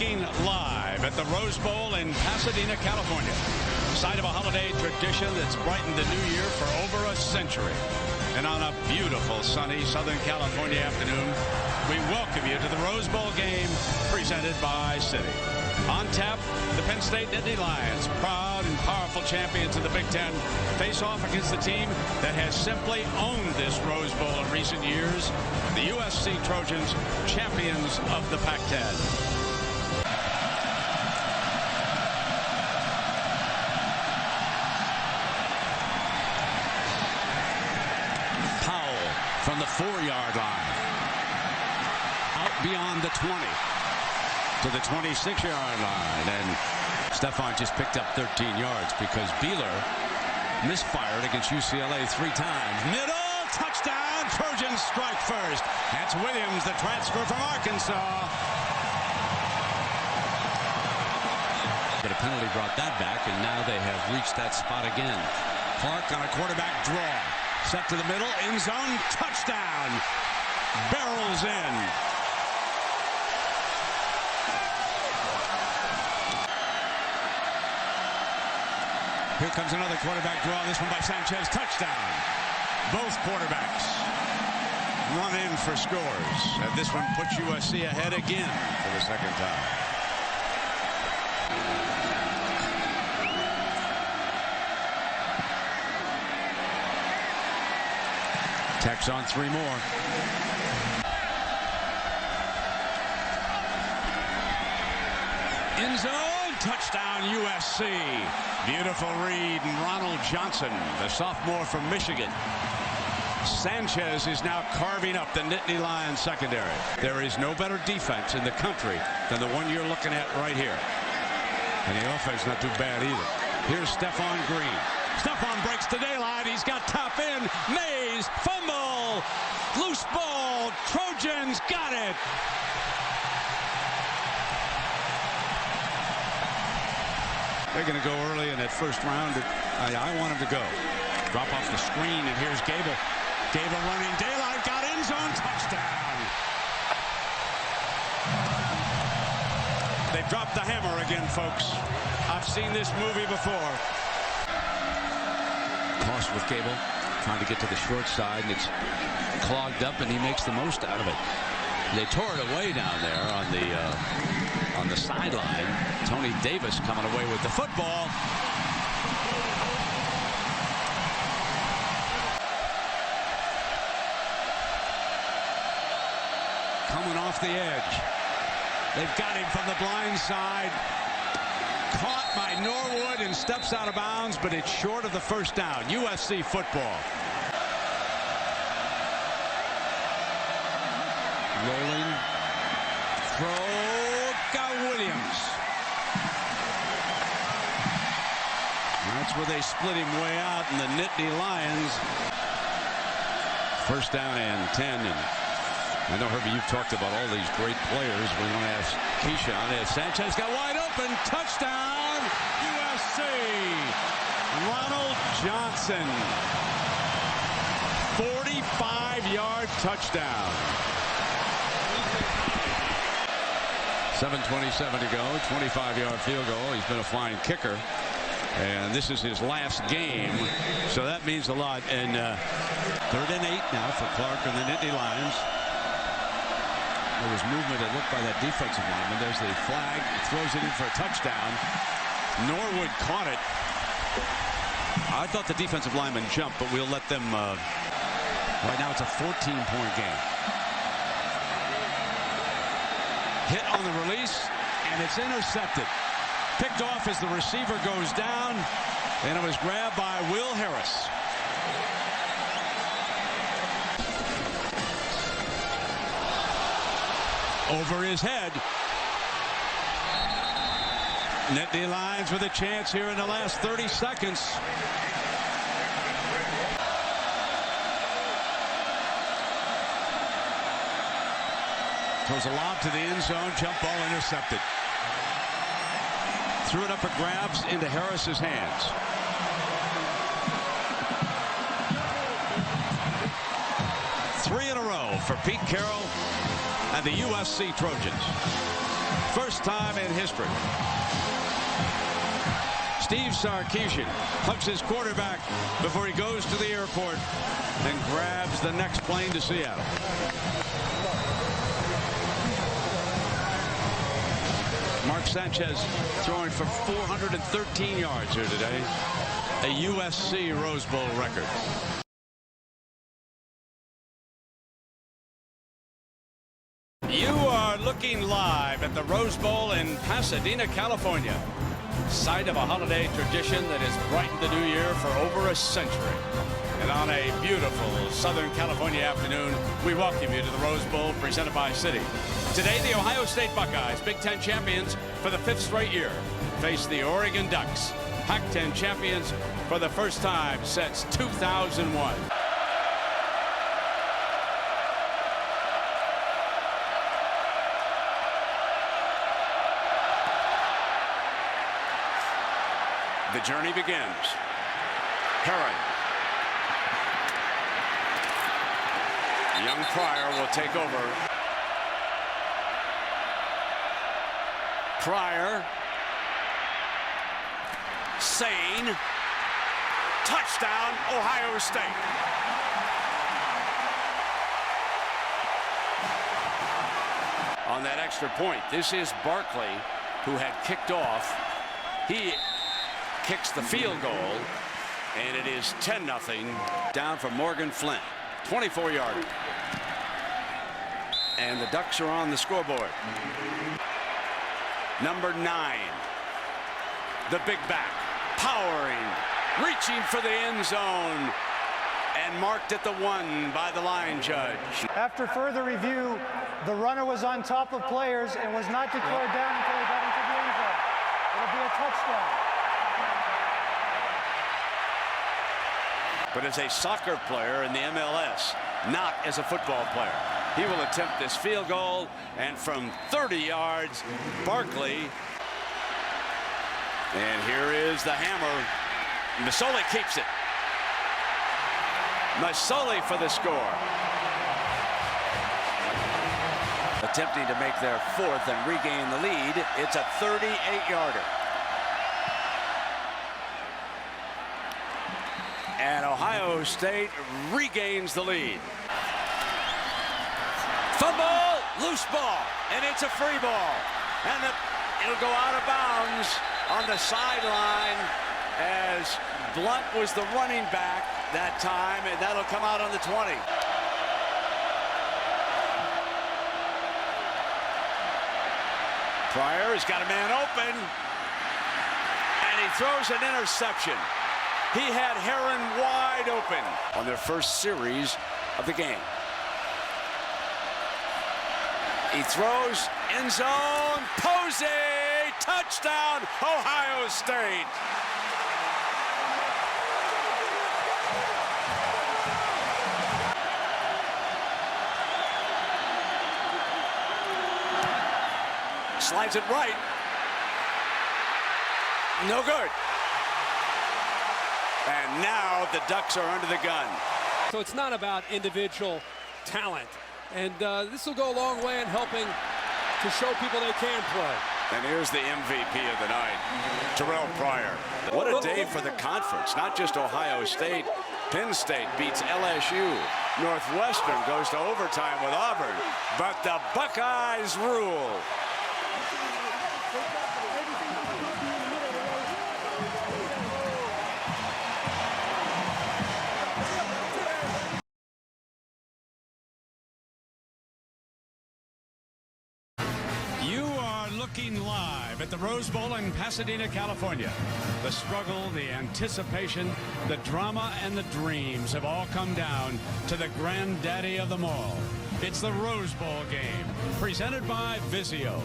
Speaking live at the Rose Bowl in Pasadena, California, site of a holiday tradition that's brightened the new year for over a century. And on a beautiful sunny Southern California afternoon, we welcome you to the Rose Bowl game presented by Citi. On tap, the Penn State Nittany Lions, proud and powerful champions of the Big Ten, face off against the team that has simply owned this Rose Bowl in recent years, the USC Trojans, champions of the Pac-10. From the 4-yard line, out beyond the 20 to the 26-yard line, and Stephon just picked up 13 yards because Beeler misfired against UCLA 3 times. Middle, touchdown, Trojans strike first. That's Williams, the transfer from Arkansas. But a penalty brought that back, and now they have reached that spot again. Clark on a quarterback draw. Set to the middle, end zone, touchdown. Barrels in. Here comes another quarterback draw. This one by Sanchez, touchdown. Both quarterbacks run in for scores. And this one puts USC ahead again for the second time. Tech's on 3 more. End zone, touchdown USC. Beautiful read, and Ronald Johnson, the sophomore from Michigan. Sanchez is now carving up the Nittany Lions secondary. There is no better defense in the country than the one you're looking at right here. And the offense not too bad either. Here's Stephon Green. Stephon breaks the daylight. He's got top in. Mays, fumble. Loose ball. Trojans got it. They're going to go early in that first round. I want them to go. Drop off the screen, and here's Gable. Gable running daylight. Got end zone. Touchdown. They've dropped the hammer again, folks. I've seen this movie before. Cross with Gable, trying to get to the short side, and it's clogged up, and he makes the most out of it. They tore it away down there on the sideline. Tony Davis coming away with the football. Coming off the edge. They've got him from the blind side. Caught by Norwood and steps out of bounds, but it's short of the first down. USC football. Rolling. Throw. Got Williams. That's where they split him way out, and the Nittany Lions. First down and 10. And I know, Herbie, you've talked about all these great players. We want to ask Keyshawn. Sanchez got wide open. Touchdown, USC. Ronald Johnson. 45-yard touchdown. 7:27 to go. 25-yard field goal. He's been a fine kicker. And this is his last game. So that means a lot. And 3rd and 8 now for Clark and the Nittany Lions. There was movement, it looked, by that defensive lineman. There's the flag. Throws it in for a touchdown. Norwood caught it. I thought the defensive lineman jumped, but we'll let them. Right now it's a 14-point game. Hit on the release, and it's intercepted. Picked off as the receiver goes down, and it was grabbed by Will Harris. Over his head. Nittany Lions with a chance here in the last 30 seconds. Throws a lob to the end zone. Jump ball intercepted. Threw it up for grabs into Harris's hands. Three in a row for Pete Carroll and the USC Trojans. First time in history. Steve Sarkisian hugs his quarterback before he goes to the airport and grabs the next plane to Seattle. Mark Sanchez throwing for 413 yards here today. A USC Rose Bowl record. You are looking live at the Rose Bowl in Pasadena, California. Site of a holiday tradition that has brightened the new year for over a century. And on a beautiful Southern California afternoon, we welcome you to the Rose Bowl presented by Citi. Today, the Ohio State Buckeyes, Big Ten champions for the 5th straight year, face the Oregon Ducks, Pac-10 champions for the first time since 2001. The journey begins. Herron. Young Pryor will take over. Pryor. Sane. Touchdown, Ohio State. On that extra point, this is Barkley, who had kicked off. He kicks the field goal, and it is 10-0 down from Morgan Flint. 24-yarder. And the Ducks are on the scoreboard. Number 9. The big back. Powering. Reaching for the end zone. And marked at the 1 by the line judge. After further review, the runner was on top of players and was not declared down until he got into the end zone. It'll be a touchdown. But as a soccer player in the MLS, not as a football player. He will attempt this field goal, and from 30 yards, Barkley. And here is the hammer. Masoli keeps it. Masoli for the score. Attempting to make their 4th and regain the lead. It's a 38-yarder. And Ohio State regains the lead. Fumble, loose ball, and it's a free ball. And it'll go out of bounds on the sideline as Blunt was the running back that time, and that'll come out on the 20. Pryor has got a man open, and he throws an interception. He had Herron wide open on their first series of the game. He throws, end zone, Posey, touchdown, Ohio State. Slides it right. No good. And now the Ducks are under the gun. So it's not about individual talent. And this will go a long way in helping to show people they can play. And here's the MVP of the night, Terrell Pryor. What a day for the conference. Not just Ohio State. Penn State beats LSU. Northwestern goes to overtime with Auburn. But the Buckeyes rule. Looking live at the Rose Bowl in Pasadena, California. The struggle, the anticipation, the drama, and the dreams have all come down to the granddaddy of them all. It's the Rose Bowl game, presented by Vizio.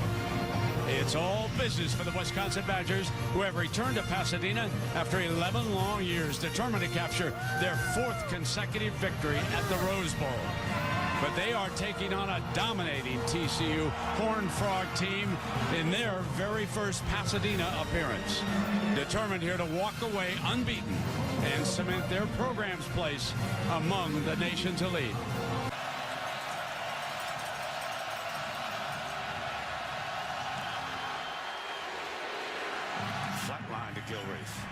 It's all business for the Wisconsin Badgers, who have returned to Pasadena after 11 long years, determined to capture their 4th consecutive victory at the Rose Bowl. But they are taking on a dominating TCU Horned Frog team in their very first Pasadena appearance. Determined here to walk away unbeaten and cement their program's place among the nation's elite. brief.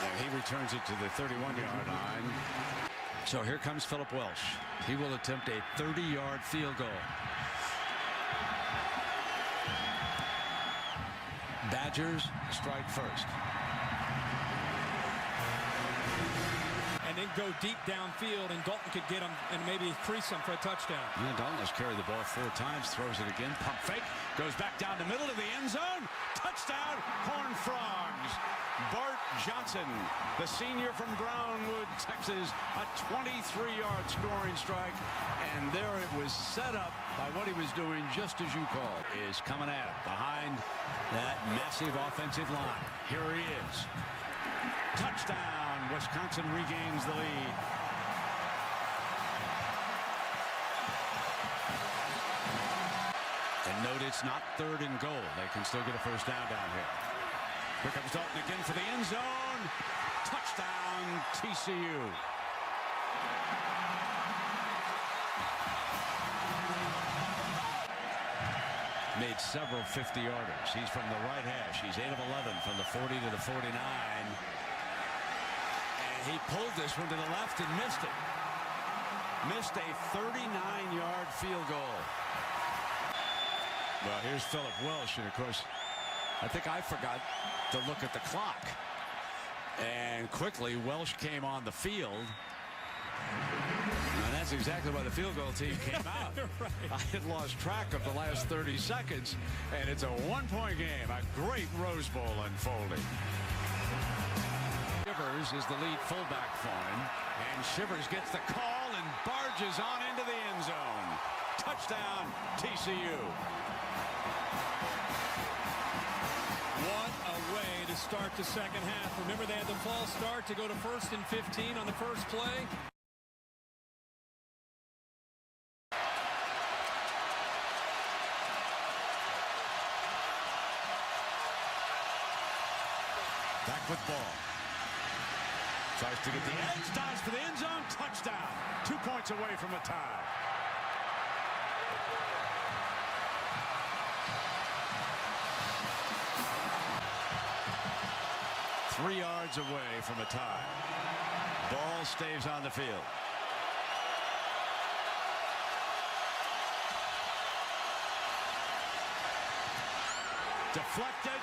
And he returns it to the 31-yard line. So here comes Philip Welsh. He will attempt a 30-yard field goal. Badgers strike first. And then go deep downfield, and Dalton could get him and maybe crease him for a touchdown. Yeah, Dalton has carried the ball 4 times, throws it again, pump fake, goes back down the middle of the end zone. Touchdown, Horned Frogs. Bart Johnson, the senior from Brownwood, Texas, a 23-yard scoring strike. And there it was set up by what he was doing, just as you called, is coming at him behind that massive offensive line. Here he is. Touchdown. Wisconsin regains the lead. And note it's not 3rd and goal. They can still get a first down here. Here comes Dalton again for the end zone. Touchdown, TCU. Made several 50-yarders. He's from the right hash. He's 8 of 11 from the 40 to the 49. He pulled this one to the left and missed it. Missed a 39-yard field goal. Well, here's Philip Welsh, and of course, I think I forgot to look at the clock. And quickly, Welsh came on the field. And that's exactly why the field goal team came out. Right. I had lost track of the last 30 seconds, and it's a 1-point game. A great Rose Bowl unfolding. Shivers is the lead fullback for him, and Shivers gets the call and barges on into the end zone. Touchdown, TCU. What a way to start the second half. Remember, they had the false start to go to 1st and 15 on the first play. Back with ball. Tries to get the edge, dives for the end zone, touchdown. 2 points away from a tie. Three yards away from a tie. Ball stays on the field. Deflected.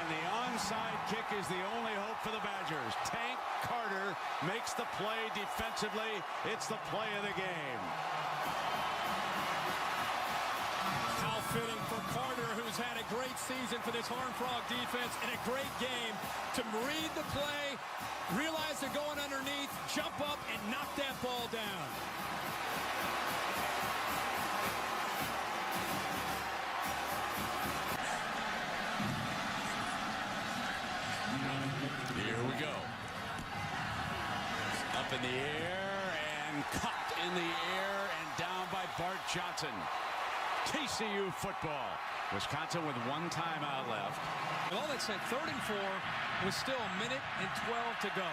And the onside kick is the only hope for the Badgers. Tank Carter makes the play defensively. It's the play of the game. How fitting for Carter, who's had a great season for this Horned Frog defense and a great game, to read the play, realize they're going underneath, jump up, and knock that ball down. Here we go. Up in the air and caught in the air and down by Bart Johnson. TCU football. Wisconsin with 1 timeout left. With all that said, 3rd and 4 with still 1 minute and 12 to go.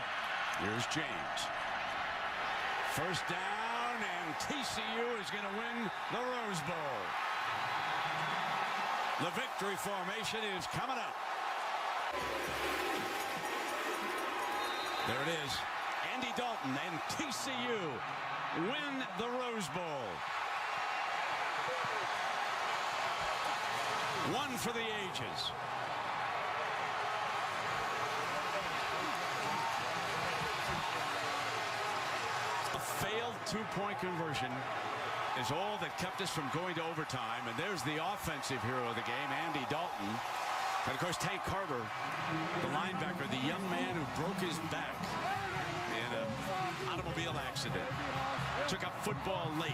Here's James. First down, and TCU is going to win the Rose Bowl. The victory formation is coming up. There it is. Andy Dalton and TCU win the Rose Bowl. One for the ages. A failed 2-point conversion is all that kept us from going to overtime. And there's the offensive hero of the game, Andy Dalton. And, of course, Tank Carter, the linebacker, the young man who broke his back in an automobile accident, took up football late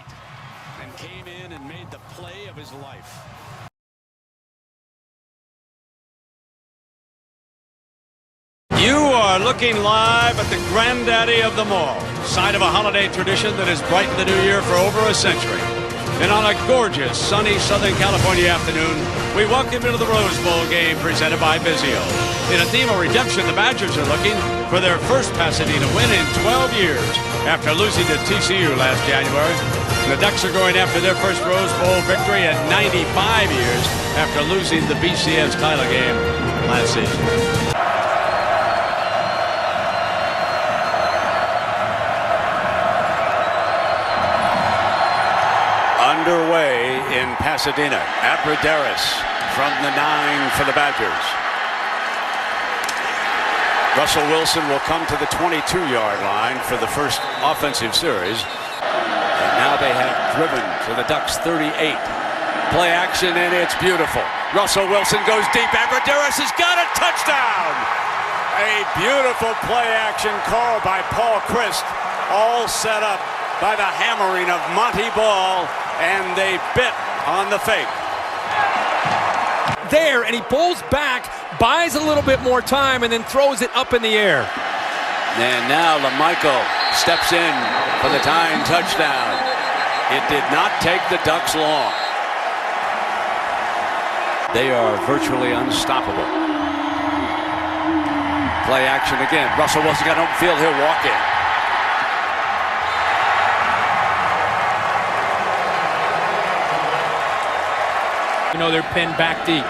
and came in and made the play of his life. You are looking live at the Granddaddy of them all, site of a holiday tradition that has brightened the new year for over a century. And on a gorgeous, sunny Southern California afternoon, we welcome you to the Rose Bowl game presented by Vizio. In a theme of redemption, the Badgers are looking for their first Pasadena win in 12 years after losing to TCU last January. The Ducks are going after their first Rose Bowl victory in 95 years after losing the BCS title game last season. Underway in Pasadena. Abradaris from the 9 for the Badgers. Russell Wilson will come to the 22-yard line for the first offensive series. And now they have driven to the Ducks 38. Play action, and it's beautiful. Russell Wilson goes deep. Abradaris has got a touchdown. A beautiful play action call by Paul Christ. All set up by the hammering of Monty Ball, and they bit on the fake. There, and he pulls back, buys a little bit more time, and then throws it up in the air. And now LaMichael steps in for the tying touchdown. It did not take the Ducks long. They are virtually unstoppable. Play action again. Russell Wilson got open field. He'll walk in. You know, they're pinned back deep.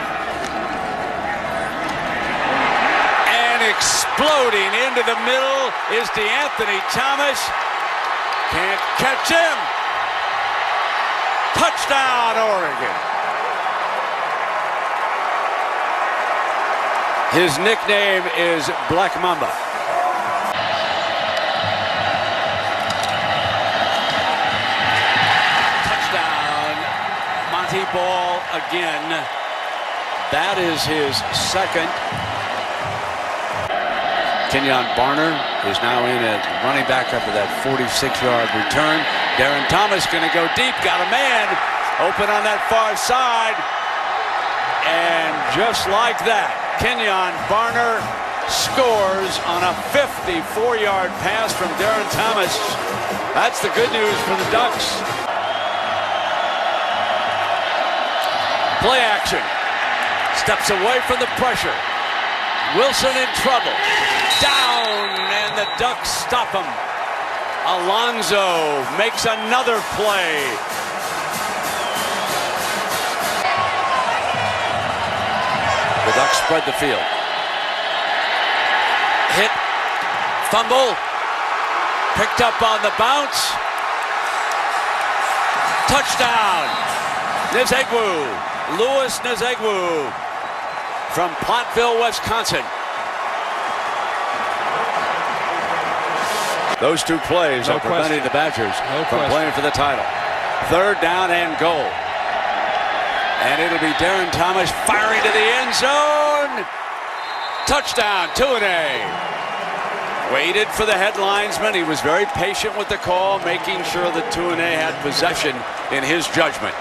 And exploding into the middle is DeAnthony Thomas. Can't catch him. Touchdown, Oregon. His nickname is Black Mamba. Ball again. That is his second. Kenyon Barner is now in at running back after that 46-yard return. Darren Thomas going to go deep. Got a man open on that far side. And just like that, Kenyon Barner scores on a 54-yard pass from Darren Thomas. That's the good news for the Ducks. Play action. Steps away from the pressure. Wilson in trouble. Down, and the Ducks stop him. Alonso makes another play. The Ducks spread the field. Hit. Fumble. Picked up on the bounce. Touchdown. Nzegwu. Louis Nzegwu from Platteville, Wisconsin. Those two plays are preventing the Badgers from playing for the title. Third down and goal. And it'll be Darren Thomas firing to the end zone. Touchdown, 2-A. Waited for the headlinesman. He was very patient with the call, making sure that 2-A had possession in his judgment.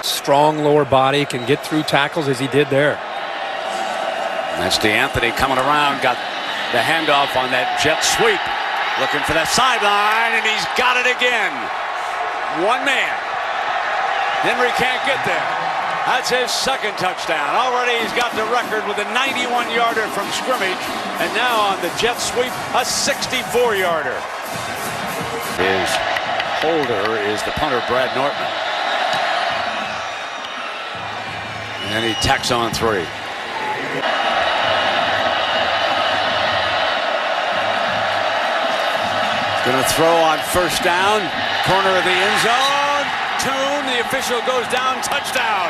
Strong lower body, can get through tackles as he did there. And that's DeAnthony coming around, got the handoff on that jet sweep. Looking for that sideline, and he's got it again. One man. Henry can't get there. That's his second touchdown. Already he's got the record with a 91-yarder from scrimmage, and now on the jet sweep, a 64-yarder. His holder is the punter, Brad Norton. And he tacks on 3. Going to throw on first down. Corner of the end zone. Tune, the official goes down. Touchdown.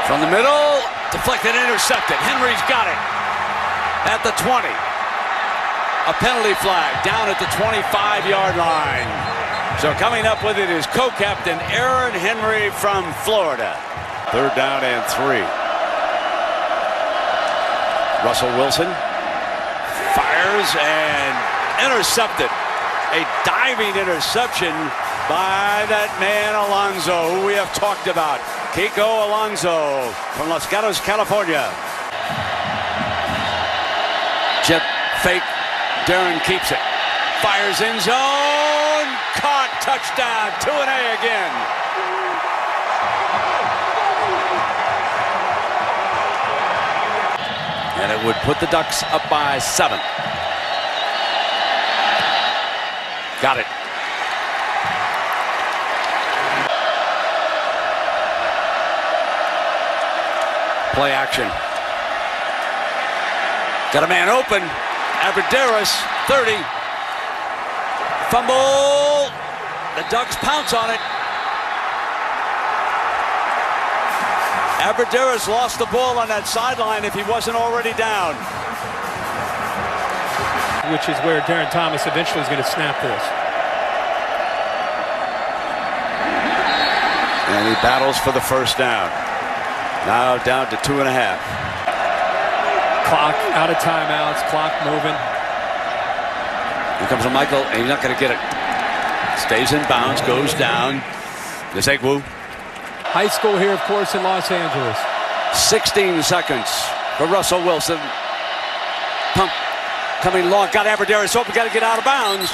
From the middle. Deflected, intercepted. Henry's got it. At the 20. A penalty flag down at the 25-yard line. So coming up with it is co-captain Aaron Henry from Florida. Third down and 3. Russell Wilson fires and intercepted. A diving interception by that man Alonso, who we have talked about. Kiko Alonso from Los Gatos, California. Jet fake. Darren keeps it. Fires end zone. Caught. Touchdown. 2-A again. And it would put the Ducks up by 7. Got it. Play action. Got a man open. Abradaris, 30. Fumble. The Ducks pounce on it. Abradaris lost the ball on that sideline if he wasn't already down. Which is where Darren Thomas eventually is going to snap this. And he battles for the first down. Now down to 2.5. Clock out of timeouts, clock moving. Here comes a Michael, and he's not going to get it. Stays in bounds, goes down. This Egwu. High school here, of course, in Los Angeles. 16 seconds for Russell Wilson. Pump coming long. Got Abradaris open. Got to get out of bounds.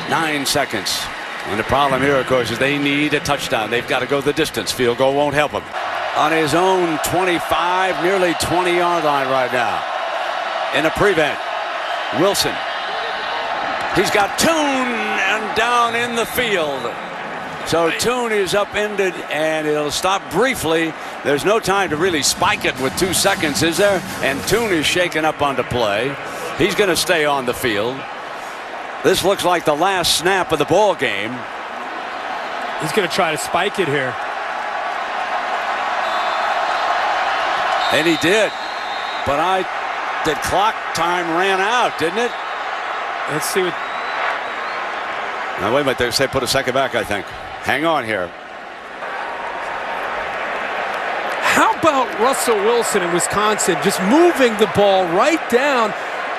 9 seconds. And the problem here, of course, is they need a touchdown. They've got to go the distance. Field goal won't help them. On his own 25, nearly 20-yard line right now. In a prevent. Wilson. He's got Toon and down in the field. So Toon is upended, and it'll stop briefly. There's no time to really spike it with 2 seconds, is there? And Toon is shaken up onto play. He's going to stay on the field. This looks like the last snap of the ball game. He's going to try to spike it here. And he did. But the clock time ran out, didn't it? Let's see what. Now, wait a minute. They say put a second back, I think. Hang on here. How about Russell Wilson in Wisconsin just moving the ball right down?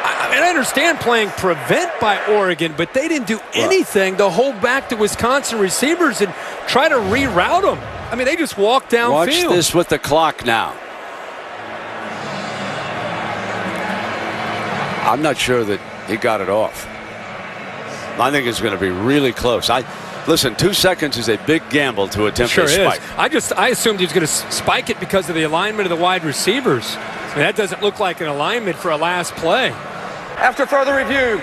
I mean, I understand playing prevent by Oregon, but they didn't do anything to hold back the Wisconsin receivers and try to reroute them. I mean, they just walked downfield. Watch this with the clock now. I'm not sure that he got it off. I think it's going to be really close. Listen, 2 seconds is a big gamble to attempt a spike. I assumed he was going to spike it because of the alignment of the wide receivers. I mean, that doesn't look like an alignment for a last play. After further review,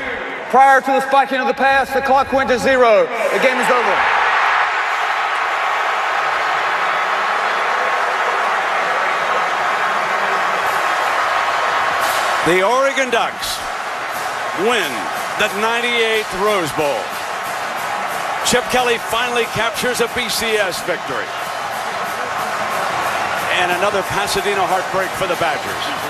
prior to the spiking of the pass, the clock went to 0. The game is over. The Oregon Ducks win the 98th Rose Bowl. Chip Kelly finally captures a BCS victory. And another Pasadena heartbreak for the Badgers.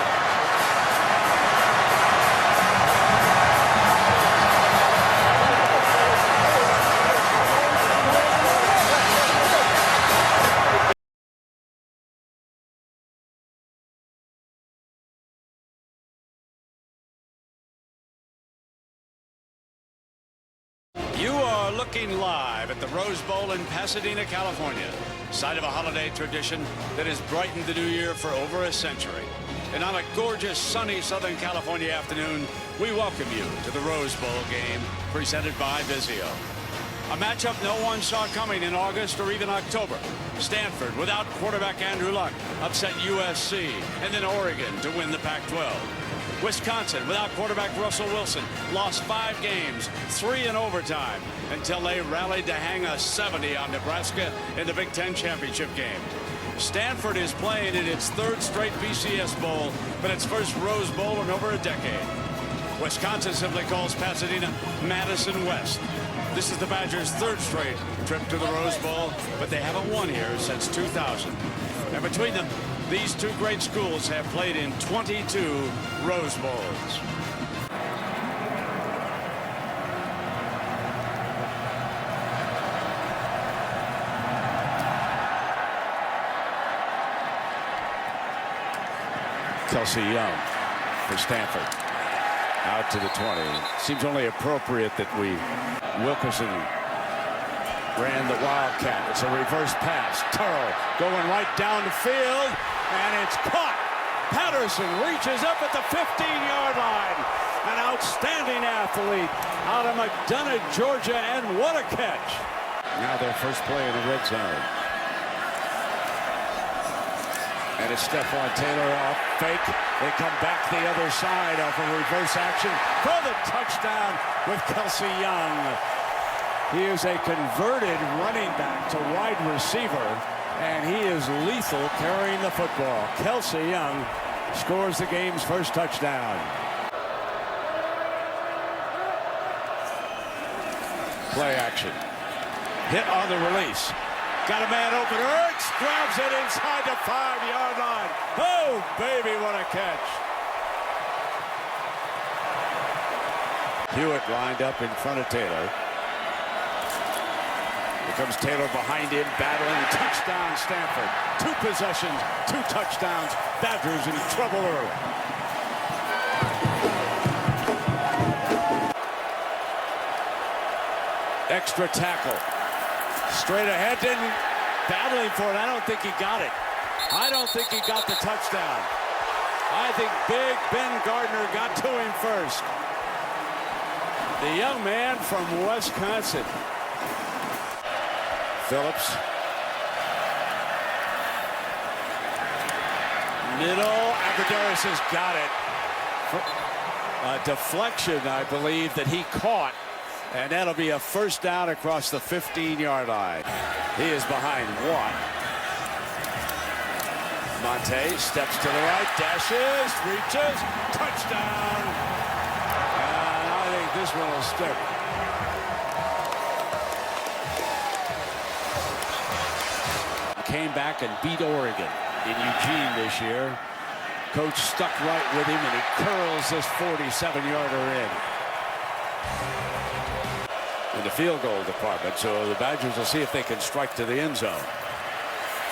You are looking live at the Rose Bowl in Pasadena, California, site of a holiday tradition that has brightened the new year for over a century. And on a gorgeous, sunny Southern California afternoon, we welcome you to the Rose Bowl game presented by Vizio. A matchup no one saw coming in August or even October. Stanford, without quarterback Andrew Luck, upset USC, and then Oregon to win the Pac-12. Wisconsin, without quarterback Russell Wilson, lost 5 games, 3 in overtime, until they rallied to hang a 70 on Nebraska in the Big Ten championship game. Stanford is playing in its 3rd straight BCS Bowl, but its first Rose Bowl in over a decade. Wisconsin simply calls Pasadena Madison West. This is the Badgers' 3rd straight trip to the Rose Bowl, but they haven't won here since 2000. And between them, these two great schools have played in 22 Rose Bowls. Kelsey Young for Stanford. Out to the 20. Seems only appropriate that Wilkerson ran the Wildcat. It's a reverse pass. Turl going right down the field, and it's caught Patterson reaches up at the 15-yard line. An outstanding athlete out of McDonough, Georgia, and what a catch. Now their first play in the red zone. And it's Stephon Taylor off fake. They come back the other side off a reverse action for the touchdown with Kelsey Young. He is a converted running back to wide receiver, and he is lethal carrying the football. Kelsey Young scores the game's first touchdown. Play action. Hit on the release. Got a man open. Ertz grabs it inside the 5-yard line. Oh, baby, what a catch. Hewitt lined up in front of Taylor. Here comes Taylor behind him, battling. Touchdown, Stanford. 2 possessions, 2 touchdowns. Badgers in trouble early. Extra tackle. Straight ahead, didn't battling for it. I don't think he got it. I don't think he got the touchdown. I think Big Ben Gardner got to him first. The young man from Wisconsin. Phillips. Middle. Abderus has got it. A deflection, I believe, that he caught. And that'll be a first down across the 15-yard line. He is behind Watt. Monte steps to the right, dashes, reaches, touchdown. And I think this one will stick. Came back and beat Oregon in Eugene this year. Coach stuck right with him, and he curls this 47-yarder in. In the field goal department, so the Badgers will see if they can strike to the end zone.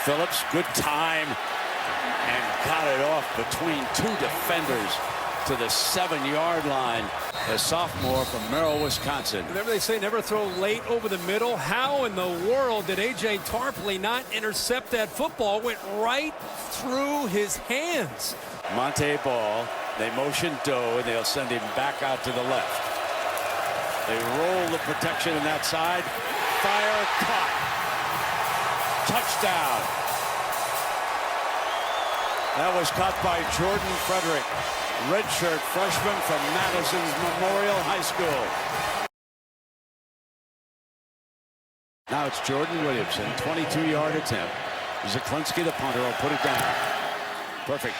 Phillips, good time, and got it off between 2 defenders to the 7-yard line. A sophomore from Merrill, Wisconsin. Remember they say never throw late over the middle. How in the world did A.J. Tarpley not intercept that football? Went right through his hands. Monte ball. They motion Doe, and they'll send him back out to the left. They roll the protection on that side. Fire, caught. Touchdown. That was caught by Jordan Frederick, redshirt freshman from Madison's Memorial High School. Now it's Jordan Williamson, 22-yard attempt. Zaklinski, the punter, will put it down. Perfect.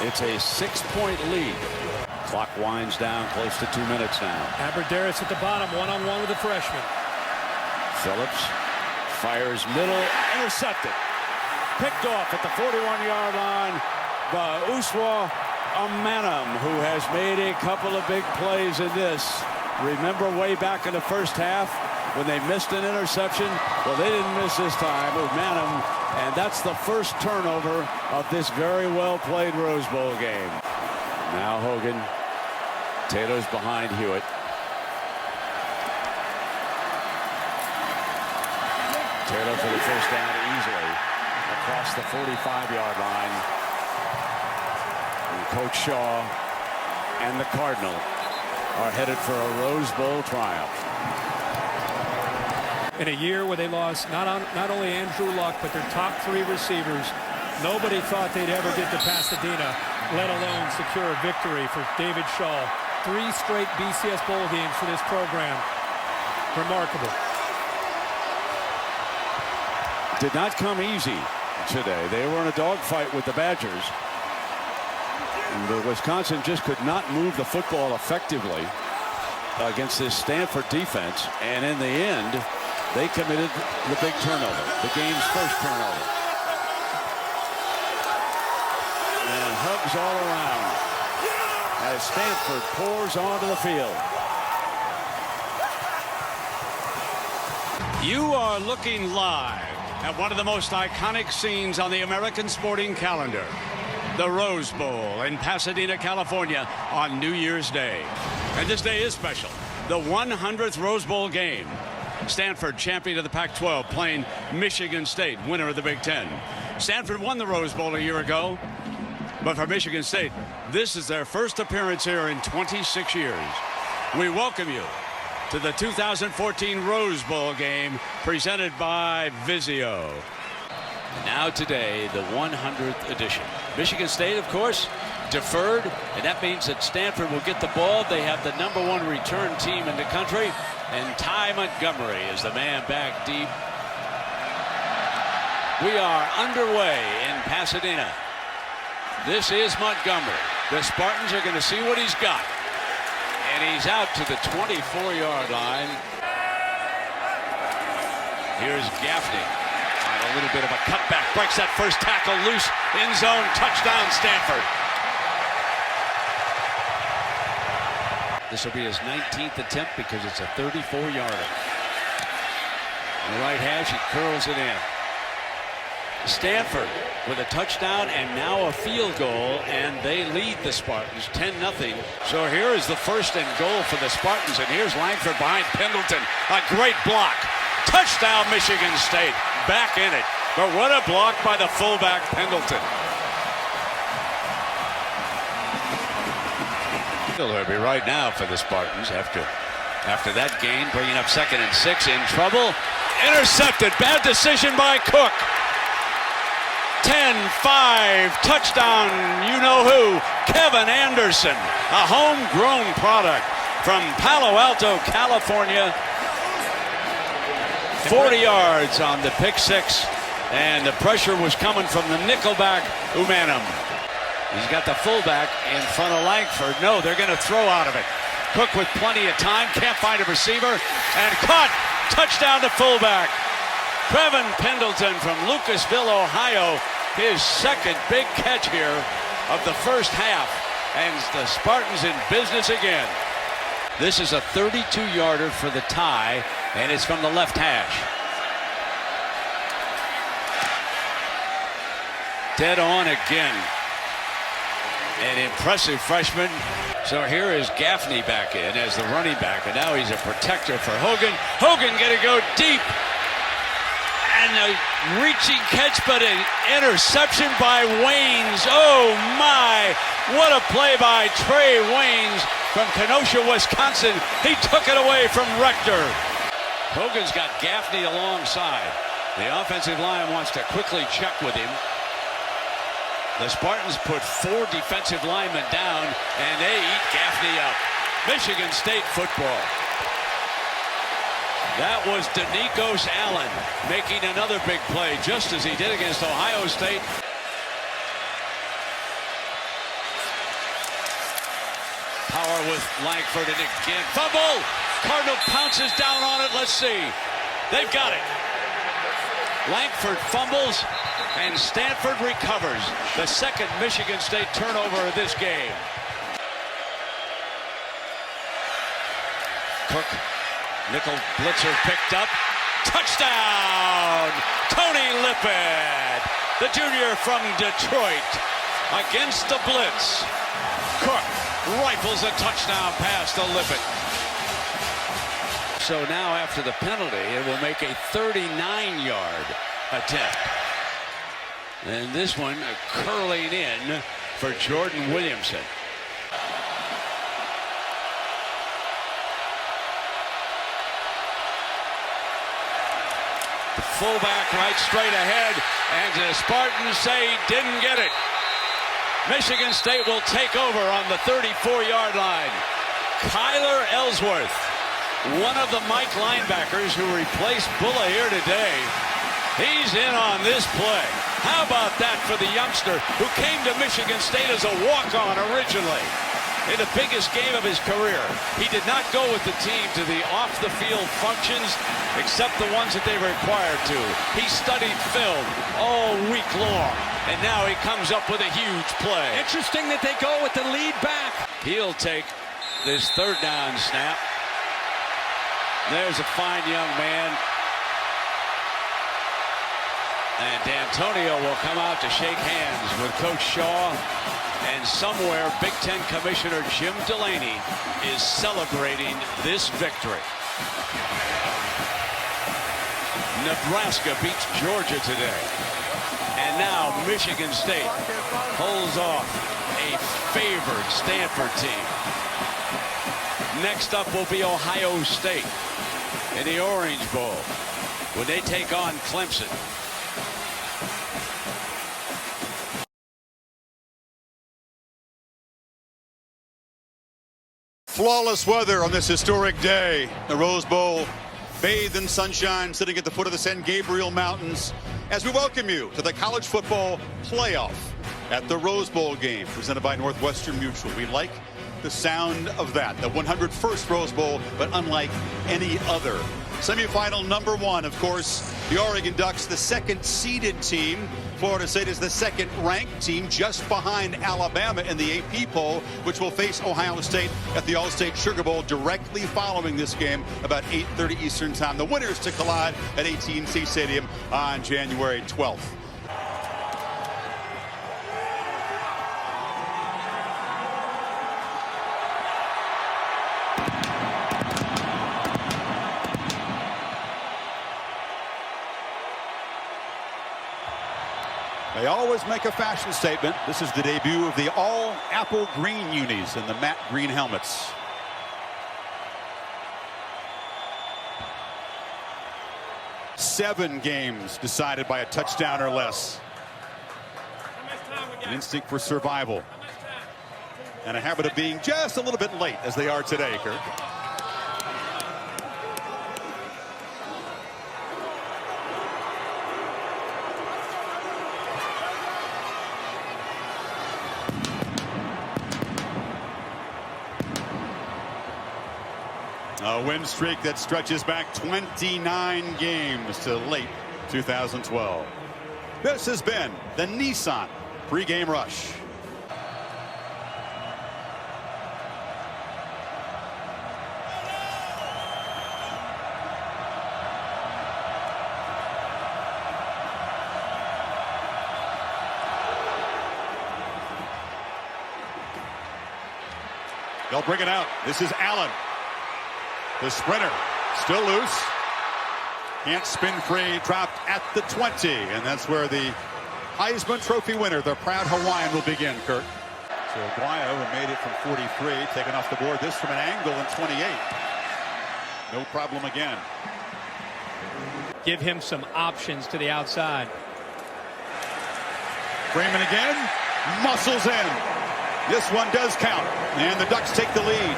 It's a 6-point lead. Clock winds down close to 2 minutes now. Abderus at the bottom, one-on-one with the freshman. Phillips fires middle, intercepted. Picked off at the 41-yard line by Uswa Amanam, who has made a couple of big plays in this. Remember way back in the first half when they missed an interception? Well, they didn't miss this time with Amanam, and that's the first turnover of this very well-played Rose Bowl game. Now Hogan. Taylor's behind Hewitt. Taylor for the first down easily across the 45-yard line. And Coach Shaw and the Cardinal are headed for a Rose Bowl triumph. In a year where they lost not only Andrew Luck, but their top 3 receivers, nobody thought they'd ever get to Pasadena, let alone secure a victory for David Shaw. 3 straight BCS Bowl games for this program. Remarkable. Did not come easy today. They were in a dogfight with the Badgers. And the Wisconsin just could not move the football effectively against this Stanford defense. And in the end, they committed the big turnover, the game's first turnover. And hugs all around as Stanford pours onto the field. You are looking live at one of the most iconic scenes on the American sporting calendar, the Rose Bowl in Pasadena, California on New Year's Day. And this day is special, the 100th Rose Bowl game. Stanford, champion of the Pac-12, playing Michigan State, winner of the Big Ten. Stanford won the Rose Bowl a year ago, but for Michigan State, this is their first appearance here in 26 years. We welcome you to the 2014 Rose Bowl game presented by Vizio. Now today, the 100th edition. Michigan State, of course, deferred, and that means that Stanford will get the ball. They have the #1 return team in the country, and Ty Montgomery is the man back deep. We are underway in Pasadena. This is Montgomery. The Spartans are going to see what he's got. And he's out to the 24-yard line. Here's Gaffney. A little bit of a cutback. Breaks that first tackle loose. End zone. Touchdown, Stanford. This will be his 19th attempt because it's a 34-yarder. The right hash, he curls it in. Stanford with a touchdown and now a field goal, and they lead the Spartans 10-0. So here is the 1st and goal for the Spartans, and here's Langford behind Pendleton. A great block. Touchdown, Michigan State. Back in it. But what a block by the fullback, Pendleton. He'll be right now for the Spartans after that gain, bringing up 2nd and 6. In trouble. Intercepted. Bad decision by Cook. 10-5, touchdown, you know who, Kevin Anderson, a homegrown product from Palo Alto, California. 40 yards on the pick 6, and the pressure was coming from the nickelback, Umanum. He's got the fullback in front of Langford. No, they're going to throw out of it. Cook with plenty of time, can't find a receiver, and caught. Touchdown to fullback. Trevin Pendleton from Lucasville, Ohio, his 2nd big catch here of the first half, and the Spartans in business again. This is a 32-yarder for the tie, and it's from the left hash. Dead on again. An impressive freshman. So here is Gaffney back in as the running back, and now he's a protector for Hogan. Hogan gonna go deep. And a reaching catch, but an interception by Waynes. Oh my, what a play by Trey Waynes from Kenosha, Wisconsin. He took it away from Rector. Hogan's got Gaffney alongside. The offensive line wants to quickly check with him. The Spartans put 4 defensive linemen down, and they eat Gaffney up. Michigan State football. That was Denikos Allen making another big play, just as he did against Ohio State. Power with Langford, and again, fumble! Cardinal pounces down on it, let's see. They've got it. Langford fumbles, and Stanford recovers. The 2nd Michigan State turnover of this game. Cook. Nickel blitzer picked up. Touchdown! Tony Lippett, the junior from Detroit, against the blitz. Cook rifles a touchdown pass to Lippett. So now after the penalty, it will make a 39-yard attempt. And this one curling in for Jordan Williamson. Fullback right straight ahead, and the Spartans say didn't get it. Michigan State will take over on the 34-yard line. Kyler Ellsworth, one of the Mike linebackers who replaced Bulla here today. He's in on this play. How about that for the youngster who came to Michigan State as a walk-on originally? In the biggest game of his career, he did not go with the team to the off-the-field functions, except the ones that they were required to. He studied film all week long, and now he comes up with a huge play. Interesting that they go with the lead back. He'll take this 3rd down snap. There's a fine young man. And D'Antonio will come out to shake hands with Coach Shaw. And somewhere, Big Ten Commissioner Jim Delaney is celebrating this victory. Nebraska beats Georgia today. And And now Michigan State pulls off a favored Stanford team. Next up will be Ohio State in the Orange Bowl when they take on Clemson. Flawless weather on this historic day. The Rose Bowl, bathed in sunshine, sitting at the foot of the San Gabriel Mountains, as we welcome you to the college football playoff at the Rose Bowl game, presented by Northwestern Mutual. We like the sound of that. The 101st Rose Bowl, but unlike any other. Semifinal number one, of course, the Oregon Ducks, the second seeded team. Florida State is the second ranked team, just behind Alabama in the AP poll, which will face Ohio State at the Allstate Sugar Bowl directly following this game about 8:30 Eastern time. The winners to collide at AT&T Stadium on January 12th. They always make a fashion statement. This is the debut of the all-apple green unis and the matte green helmets. Seven games decided by a touchdown or less. An instinct for survival. And a habit of being just a little bit late, as they are today, Kurt. A win streak that stretches back 29 games to late 2012. This has been the Nissan pregame rush. They'll bring it out. This is Allen. The sprinter still loose. Can't spin free. Dropped at the 20. And that's where the Heisman Trophy winner, the proud Hawaiian, will begin, Kurt. So Aguayo, who made it from 43, taken off the board. This from an angle in 28. No problem again. Give him some options to the outside. Freeman again. Muscles in. This one does count. And the Ducks take the lead.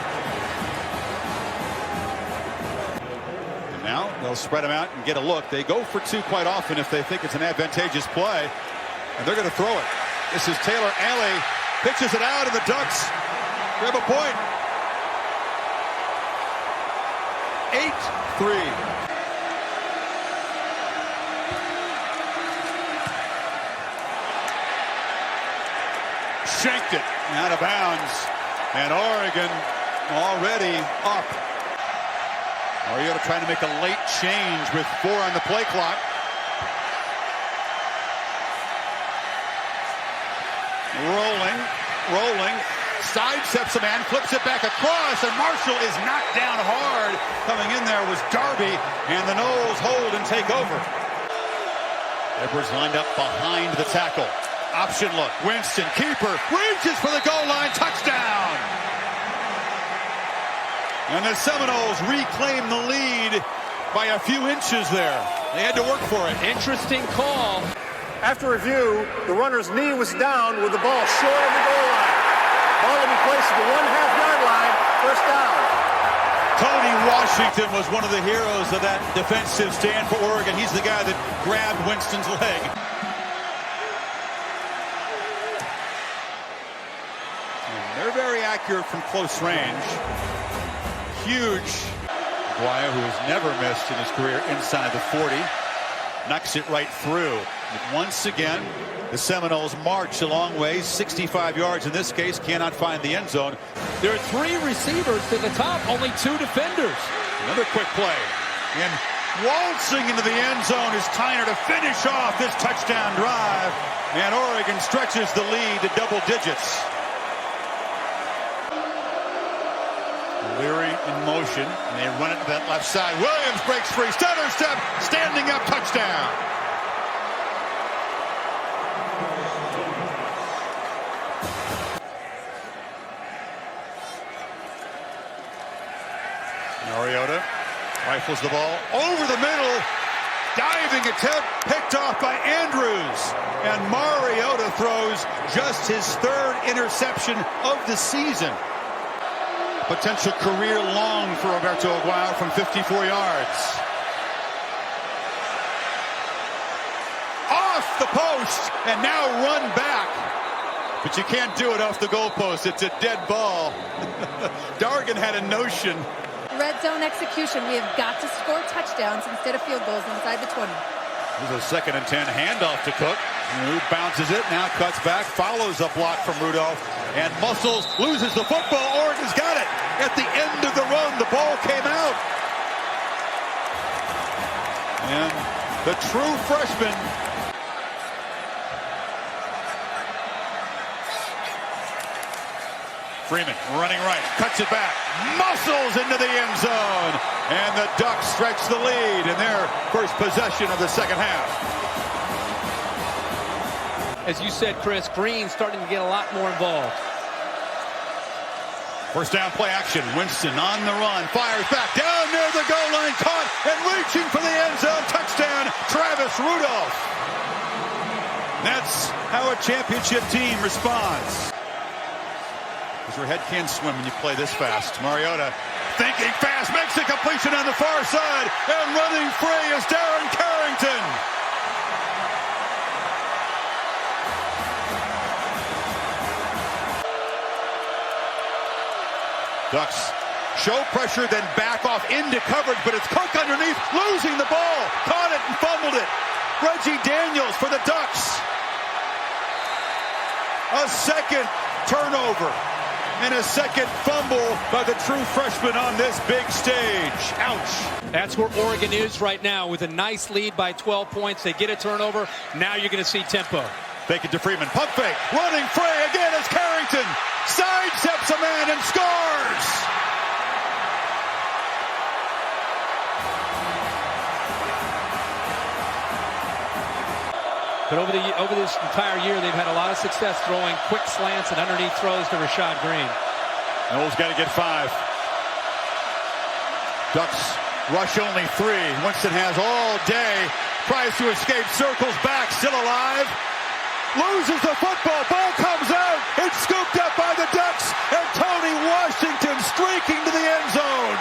Now they'll spread them out and get a look. They go for two quite often if they think it's an advantageous play. And they're going to throw it. This is Taylor Alley. Pitches it out, and the Ducks grab a point. 8-3. Shanked it out of bounds. And Oregon already up. Mariota trying to make a late change with 4 on the play clock. Rolling. Sidesteps a man, flips it back across, and Marshall is knocked down hard. Coming in there was Darby, and the Noles hold and take over. Edwards lined up behind the tackle. Option look. Winston, keeper, reaches for the goal line. Touchdown! And the Seminoles reclaim the lead by a few inches there. They had to work for it. Interesting call. After review, the runner's knee was down with the ball short of the goal line. Ball will be placed at the 1/2-yard line. First down. Tony Washington was one of the heroes of that defensive stand for Oregon. He's the guy that grabbed Winston's leg. And they're very accurate from close range. Huge. Aguayo, who has never missed in his career inside the 40, knocks it right through. And once again, the Seminoles march a long way, 65 yards in this case, cannot find the end zone. There are 3 receivers to the top, only 2 defenders. Another quick play. And waltzing into the end zone is Tyner to finish off this touchdown drive. And Oregon stretches the lead to double digits. Leary in motion, and they run it to that left side. Williams breaks free, stutter step, standing up, touchdown. Rifles the ball over the middle. Diving attempt picked off by Andrews. And Mariota throws just his third interception of the season. Potential career long for Roberto Aguilar from 54 yards. Off the post and now run back. But you can't do it off the goalpost. It's a dead ball. Dargan had a notion. Red zone execution. We have got to score touchdowns instead of field goals inside the 20. There's a 2nd and 10 handoff to Cook. Who bounces it, now cuts back, follows a block from Rudolph, and Muscles loses the football. Oregon's got it. At the end of the run, the ball came out. And the true freshman. Freeman running right, cuts it back, Muscles into the end zone, and the Ducks stretch the lead in their first possession of the second half. As you said, Chris, Green starting to get a lot more involved. First down play action, Winston on the run, fires back down near the goal line, caught and reaching for the end zone, touchdown, Travis Rudolph. That's how a championship team responds. Your head can swim when you play this fast. Mariota thinking fast, makes a completion on the far side, and running free is Darren Carrington. Ducks show pressure, then back off into coverage, but it's Cook underneath, losing the ball, caught it and fumbled it. Reggie Daniels for the Ducks. A second turnover. And a second fumble by the true freshman on this big stage. Ouch. That's where Oregon is right now with a nice lead by 12 points. They get a turnover. Now you're going to see tempo. Fake it to Freeman. Pump fake. Running free again as Carrington sidesteps a man and scores. But over this entire year, they've had a lot of success throwing quick slants and underneath throws to Rashad Green. Noel's got to get 5. Ducks rush only 3. Winston has all day. Tries to escape, circles back, still alive. Loses the football. Ball comes out. It's scooped up by the Ducks. And Tony Washington streaking to the end zone.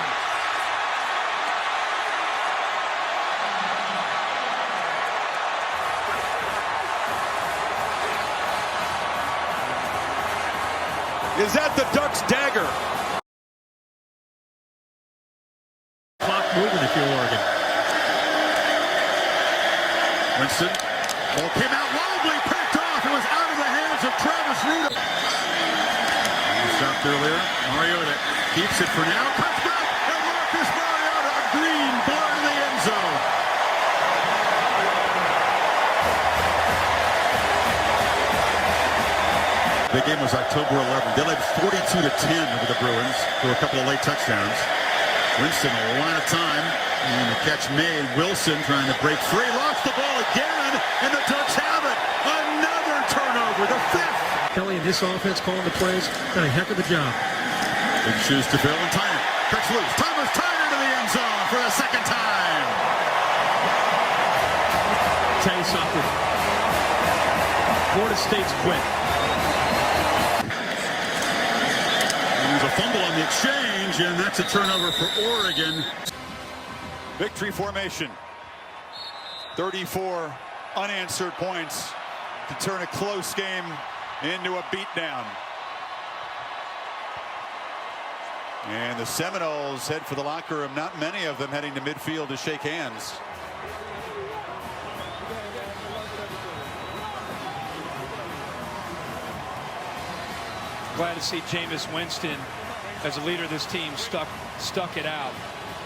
Is that the Ducks' dagger? Clock moving if you're Oregon. Winston. Ball came out wildly, picked off. It was out of the hands of Travis Rudolph. Stopped earlier. Mariota keeps it for now. Cuts back. And Marcus Mariota, a green ball to the end zone. The game was October 11th. They led 42-10 over the Bruins for a couple of late touchdowns. Winston a lot of time, and the catch made. Wilson trying to break free, lost the ball again, and the Ducks have it. Another turnover, the 5th. Kelly and this offense calling the plays, done a heck of a job. Big shoes to fill, and Tyner cuts loose. Thomas Tyner to the end zone for the second time. Tell you something, Florida State's quit. There's a fumble on the exchange, and that's a turnover for Oregon. Victory formation. 34 unanswered points to turn a close game into a beatdown. And the Seminoles head for the locker room. Not many of them heading to midfield to shake hands. Glad to see Jameis Winston, as a leader of this team, stuck it out.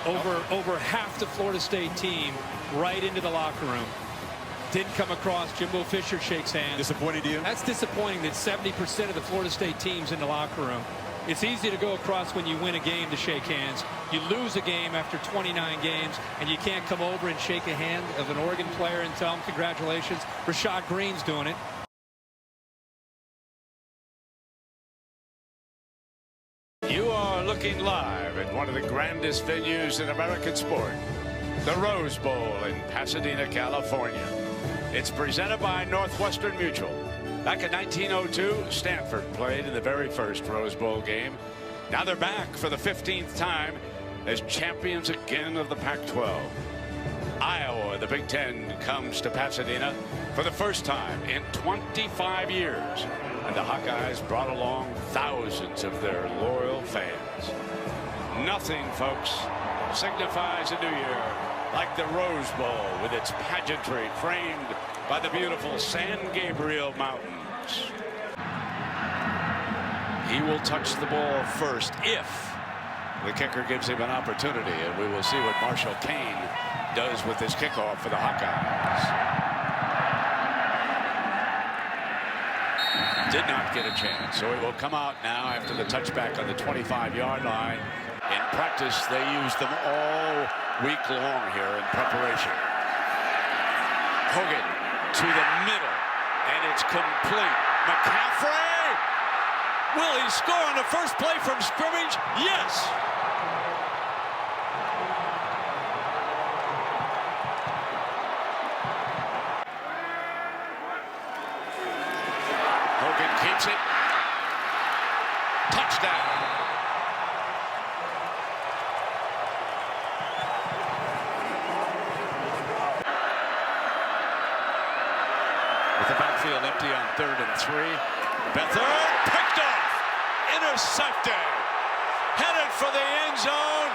Over half the Florida State team right into the locker room. Didn't come across. Jimbo Fisher shakes hands. Disappointing to you? That's disappointing that 70% of the Florida State team's in the locker room. It's easy to go across when you win a game to shake hands. You lose a game after 29 games, and you can't come over and shake a hand of an Oregon player and tell him congratulations. Rashad Green's doing it. You are looking live at one of the grandest venues in American sport, the Rose Bowl in Pasadena, California. It's presented by Northwestern Mutual. Back in 1902, Stanford played in the very first Rose Bowl game. Now they're back for the 15th time as champions again of the Pac-12. Iowa, the Big Ten, comes to Pasadena for the first time in 25 years. And the Hawkeyes brought along thousands of their loyal fans. Nothing, folks, signifies a new year like the Rose Bowl with its pageantry framed by the beautiful San Gabriel Mountains. He will touch the ball first if the kicker gives him an opportunity, and we will see what Marshall Kane does with this kickoff for the Hawkeyes. Did not get a chance, so it will come out now after the touchback on the 25-yard line. In practice, they used them all week long here in preparation. Hogan to the middle, and it's complete. McCaffrey! Will he score on the first play from scrimmage? Yes! Hogan keeps it. Touchdown. With the backfield empty on 3rd and 3. Beathard picked off. Intercepted. Headed for the end zone.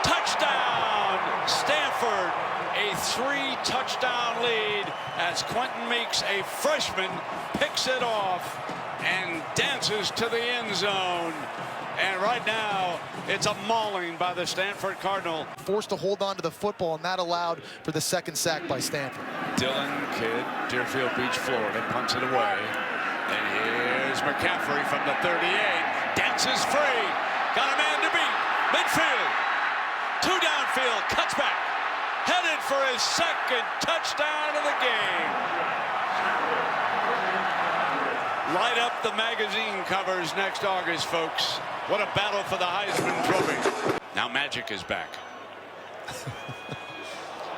Touchdown. Stanford. A 3-touchdown lead as Quentin Meeks, a freshman, picks it off and dances to the end zone. And right now, it's a mauling by the Stanford Cardinal. Forced to hold on to the football, and that allowed for the second sack by Stanford. Dylan Kidd, Deerfield Beach, Florida, punts it away. And here's McCaffrey from the 38. Dances free. Got a man to beat. Midfield. 2 downfield. Cuts back. Headed for his second touchdown of the game. Light up the magazine covers next August, folks. What a battle for the Heisman Trophy. Now Magic is back.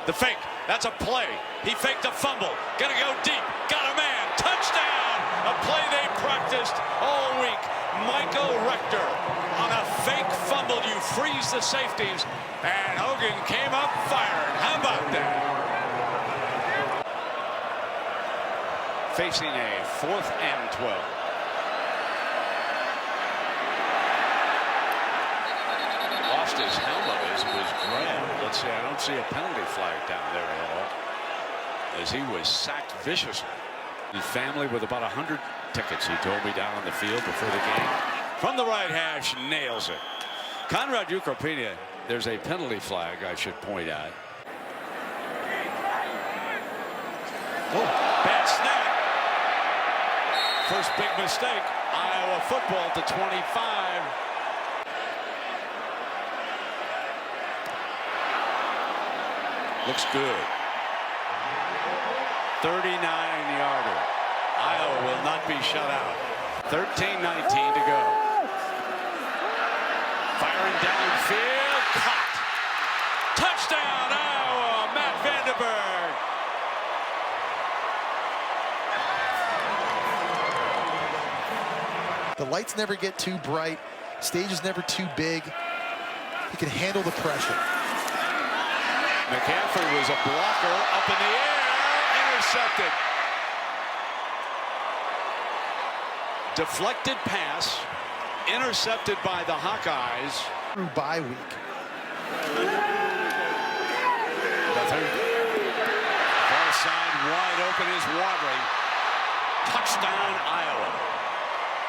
The fake. That's a play. He faked a fumble. Gonna go deep. Got a man. Touchdown. A play they practiced all week. Michael Rector on a fake fumble. You freeze the safeties. And Hogan came up firing. How about that? Facing a 4th and 12. Lost his helmet as it was grabbed. Let's see, I don't see a penalty flag down there at all, as he was sacked viciously. His family with about 100 tickets, he told me, down on the field before the game. From the right hash, nails it. Conrad Ukropina, there's a penalty flag, I should point out. Oh, bad snap. First big mistake. Iowa football to 25. Looks good. 39-yarder. Iowa will not be shut out. 13-19 to go. Firing downfield. Caught. Touchdown, Iowa. Matt Vandenberg. The lights never get too bright. Stage is never too big. He can handle the pressure. McCaffrey was a blocker up in the air. Intercepted. Deflected pass. Intercepted by the Hawkeyes. Through bye week. Far side wide open is Wadley. Touchdown, Iowa.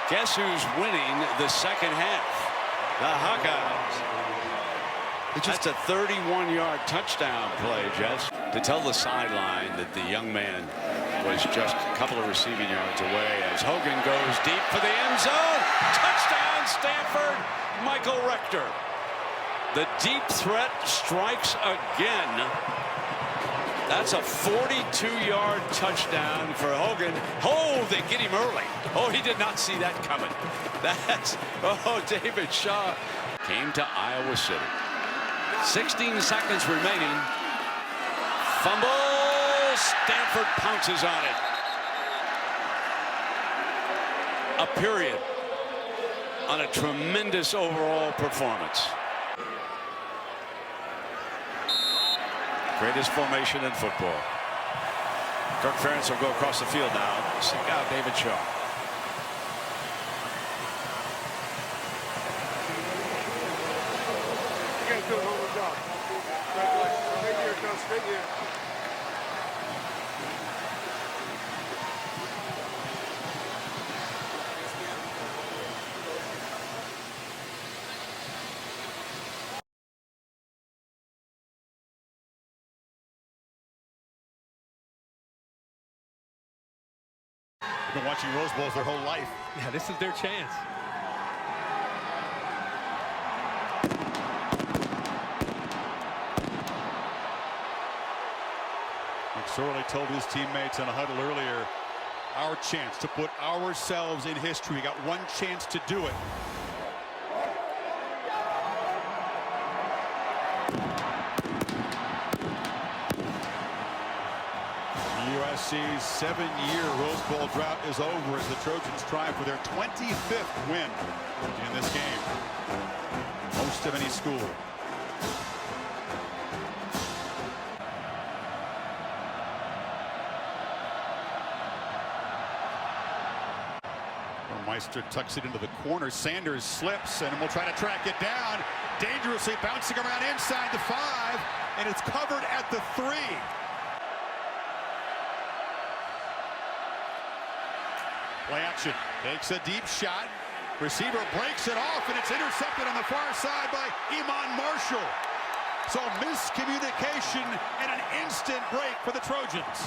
Guess who's winning the second half? The Hawkeyes. That's a 31-yard touchdown play, Jess. To tell the sideline that the young man was just a couple of receiving yards away as Hogan goes deep for the end zone. Touchdown, Stanford. Michael Rector. The deep threat strikes again. That's a 42-yard touchdown for Hogan. Oh, they get him early. Oh, he did not see that coming. That's, oh, David Shaw came to Iowa City. 16 seconds remaining. Fumble. Stanford pounces on it. A period on a tremendous overall performance. Greatest formation in football. Kirk Ferentz will go across the field now. Seek out David Shaw. You guys do a whole job. Congratulations. Straight here, Coach. Straight here. They've been watching Rose Bowls their whole life. Yeah, this is their chance. McSorley told his teammates in a huddle earlier, our chance to put ourselves in history. We got one chance to do it. USC's 7-year Rose Bowl drought is over as the Trojans try for their 25th win in this game. Most of any school. Meister tucks it into the corner. Sanders slips and will try to track it down. Dangerously bouncing around inside the 5, and it's covered at the 3. Play action. Takes a deep shot. Receiver breaks it off, and it's intercepted on the far side by Iman Marshall. So miscommunication and an instant break for the Trojans.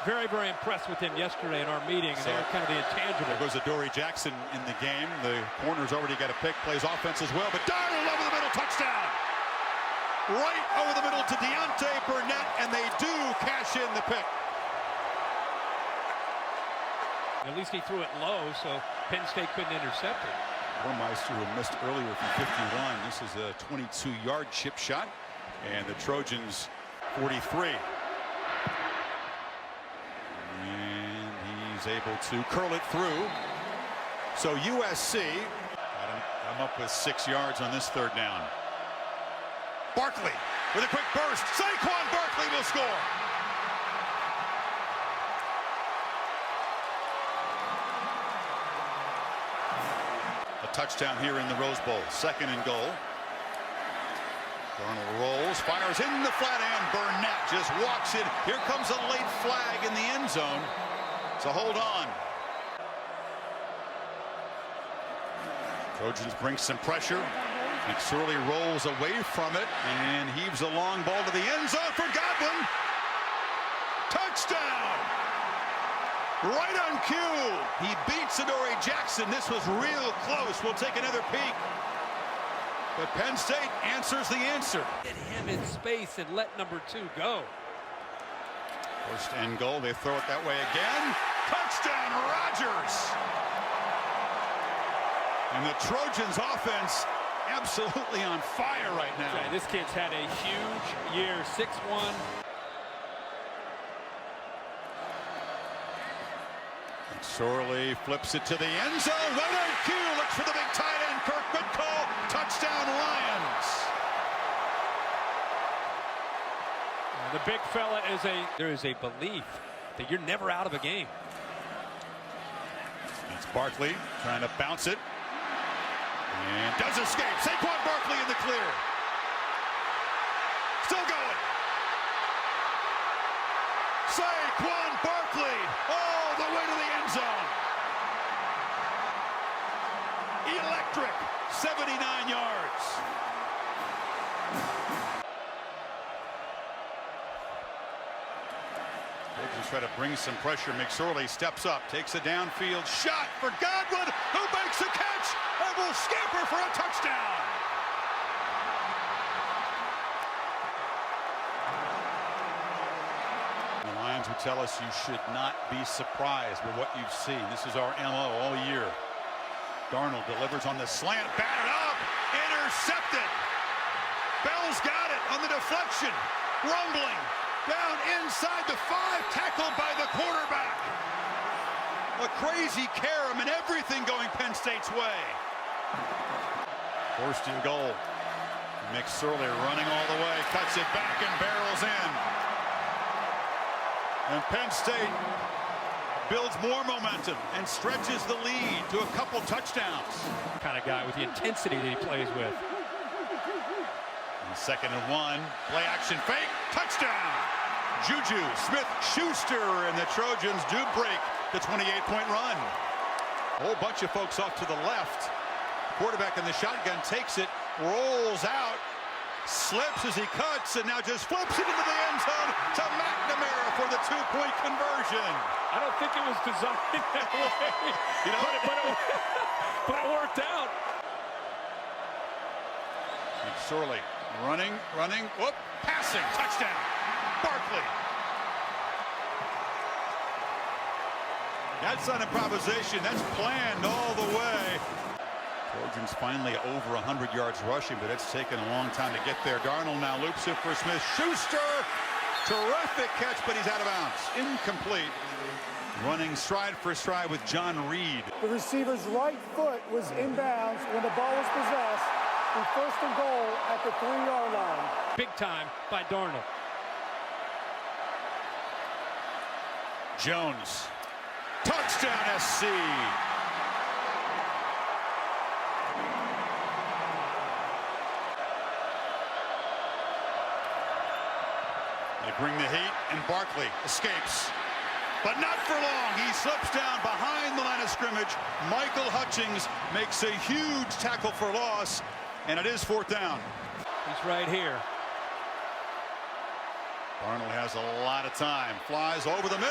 Very, very impressed with him yesterday in our meeting. And they're kind of the intangible. There goes Adoree Jackson in the game. The corner's already got a pick. Plays offense as well. But Darnold over the middle, touchdown. Right over the middle to Deontay Burnett, and they do cash in the pick. At least he threw it low, so Penn State couldn't intercept it. Meister, who missed earlier from 51. This is a 22-yard chip shot. And the Trojans 43. And he's able to curl it through. So USC, I'm up with 6 yards on this third down. Barkley with a quick burst. Saquon Barkley will score. A touchdown here in the Rose Bowl. 2nd and goal. Darnold rolls, fires in the flat end. Burnett just walks in. Here comes a late flag in the end zone. So hold on. Trojans bring some pressure. McSorley rolls away from it and heaves a long ball to the end zone for Godwin. Touchdown! Right on cue. He beats Adoree Jackson. This was real close. We'll take another peek. But Penn State answers the answer. Get him in space and let number 2 go. 1st and goal. They throw it that way again. Touchdown, Rodgers. And the Trojans offense absolutely on fire right now. Yeah, this kid's had a huge year. 6'1". Sorley flips it to the end zone. Right on cue. Looks for the big tight end. Kirk, good call. Touchdown, Lions. The big fella there is a belief that you're never out of a game. It's Barkley trying to bounce it. And does escape. Saquon Barkley in the clear. Still going. Saquon Barkley all the way to the end zone. Electric. 79 yards. They just try to bring some pressure. McSorley steps up, takes a downfield shot for Godwin, who makes a catch and will scamper for a touchdown. tell us you should not be surprised with what you've seen. This is our MO all year. Darnold delivers on the slant, batted up, intercepted. Bell's got it on the deflection, rumbling down inside the 5, tackled by the quarterback. A crazy carom and everything going Penn State's way. First and goal. McSorley running all the way, cuts it back and barrels in. And Penn State builds more momentum and stretches the lead to a couple touchdowns. Kind of guy with the intensity that he plays with. And 2nd and 1, play action fake, touchdown. Juju Smith-Schuster, and the Trojans do break the 28-point run. A whole bunch of folks off to the left. Quarterback in the shotgun takes it, rolls out, slips as he cuts, and now just flips it into the end zone to McNamara for the 2-point conversion. I don't think it was designed that way, you know, but it worked out. McSorley running, whoop, passing, touchdown, Barkley. That's not improvisation, that's planned all the way. Trojans finally over 100 yards rushing, but it's taken a long time to get there. Darnold now loops it for Smith-Schuster. Terrific catch, but he's out of bounds. Incomplete. Running stride for stride with John Reed. The receiver's right foot was inbounds when the ball was possessed. And 1st and goal at the 3-yard line. Big time by Darnold. Jones. Touchdown SC. They bring the heat, and Barkley escapes. But not for long. He slips down behind the line of scrimmage. Michael Hutchings makes a huge tackle for loss, and it is 4th down. He's right here. Darnold has a lot of time. Flies over the middle.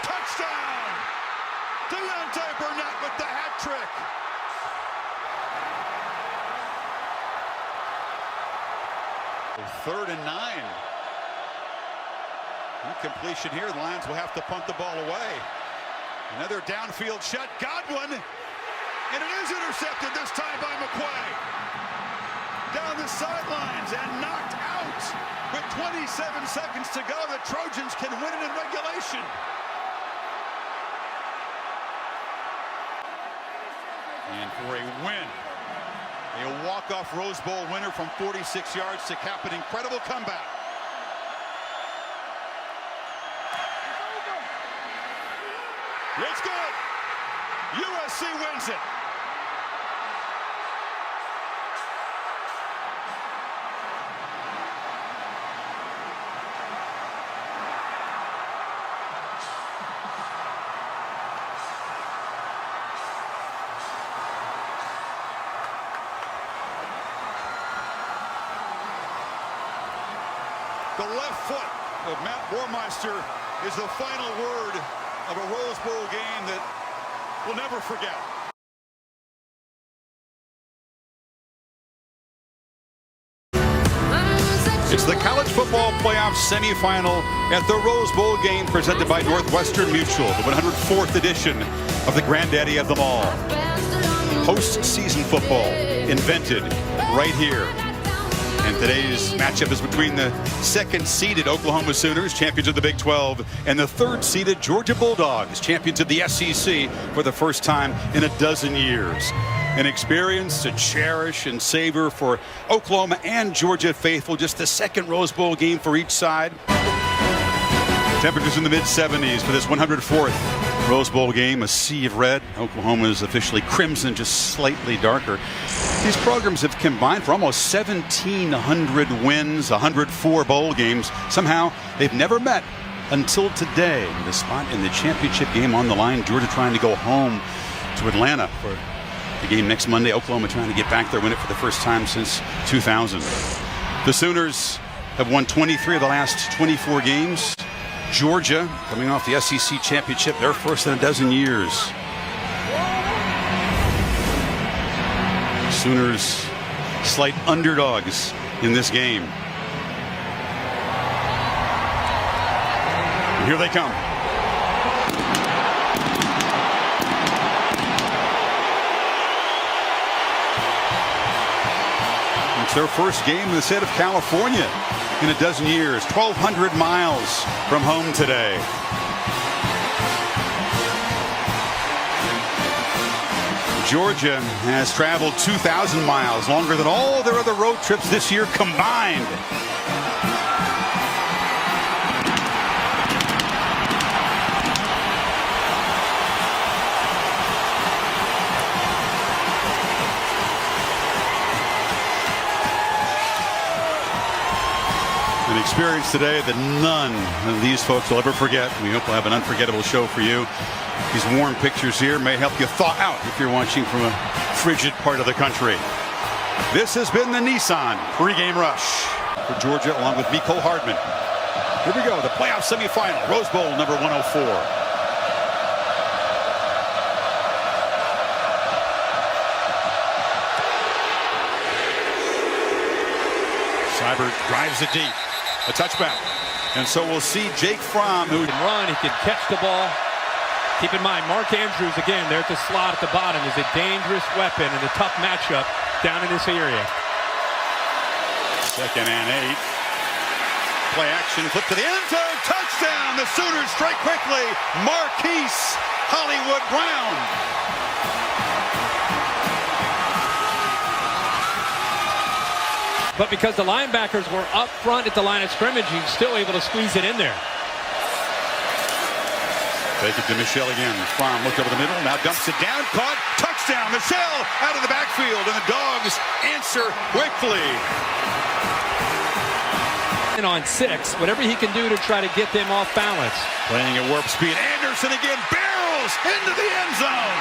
Touchdown! Deontay Burnett with the hat trick. Third and 9. Incompletion here. The Lions will have to punt the ball away. Another downfield shot. Godwin. And it is intercepted this time by McQuay. Down the sidelines and knocked out. With 27 seconds to go, the Trojans can win it in regulation. And for a win, a walk-off Rose Bowl winner from 46 yards to cap an incredible comeback. It's good. USC wins it. The left foot of Matt Bormeister is the final word of a Rose Bowl game that we'll never forget. It's the college football playoff semifinal at the Rose Bowl game presented by Northwestern Mutual, the 104th edition of the Granddaddy of them all. Postseason football invented right here. And today's matchup is between the 2nd-seeded Oklahoma Sooners, champions of the Big 12, and the 3rd-seeded Georgia Bulldogs, champions of the SEC for the first time in a dozen years. An experience to cherish and savor for Oklahoma and Georgia faithful. Just the 2nd Rose Bowl game for each side. Temperatures in the mid-70s for this 104th Rose Bowl game. A sea of red. Oklahoma is officially crimson, just slightly darker. These programs have combined for almost 1,700 wins, 104 bowl games. Somehow, they've never met until today. The spot in the championship game on the line. Georgia trying to go home to Atlanta for the game next Monday. Oklahoma trying to get back there, win it for the first time since 2000. The Sooners have won 23 of the last 24 games. Georgia, coming off the SEC championship, their first in a dozen years. Sooners slight underdogs in this game. here they come. It's their first game in the state of California in a dozen years. 1,200 miles from home today. Georgia has traveled 2,000 miles, longer than all their other road trips this year combined. An experience today that none of these folks will ever forget. We hope we'll have an unforgettable show for you. These warm pictures here may help you thaw out if you're watching from a frigid part of the country. This has been the Nissan pregame rush for Georgia, along with Mecole Hardman. Here we go, the playoff semifinal, Rose Bowl number 104. Seibert drives it deep. A touchback. And so we'll see Jake Fromm, who can run, he can catch the ball. Keep in mind, Mark Andrews, again, there at the slot at the bottom, is a dangerous weapon in a tough matchup down in this area. 2nd and 8. Play action, flip to the end zone, touchdown! The Sooners strike quickly. Marquise Hollywood Brown. But because the linebackers were up front at the line of scrimmage, he's still able to squeeze it in there. Take it to Michelle again. Fromm looked over the middle, now dumps it down, caught, touchdown. Michelle out of the backfield, and the Dogs answer quickly. And on 6, whatever he can do to try to get them off balance. Playing at warp speed, Anderson again barrels into the end zone.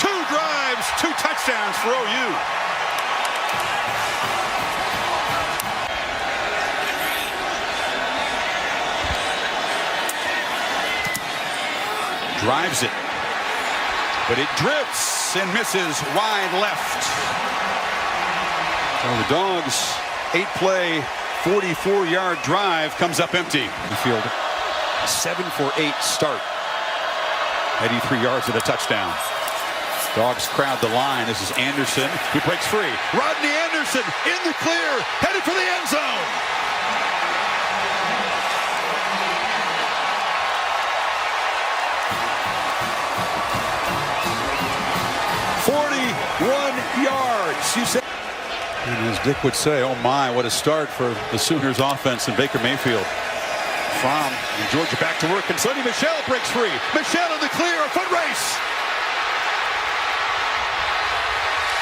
2 drives, 2 touchdowns for OU. Drives it, but it drifts and misses wide left. So the Dogs' 8-play, 44-yard drive comes up empty. The field, 7-for-8 start. 83 yards and a touchdown. Dogs crowd the line. This is Anderson, who breaks free. Rodney Anderson in the clear, headed for the end zone. Yards, you say. And as Dick would say, oh my, what a start for the Sooners offense and Baker Mayfield. Fromm and Georgia back to work, and Sonny Michel breaks free. Michel in the clear, a foot race.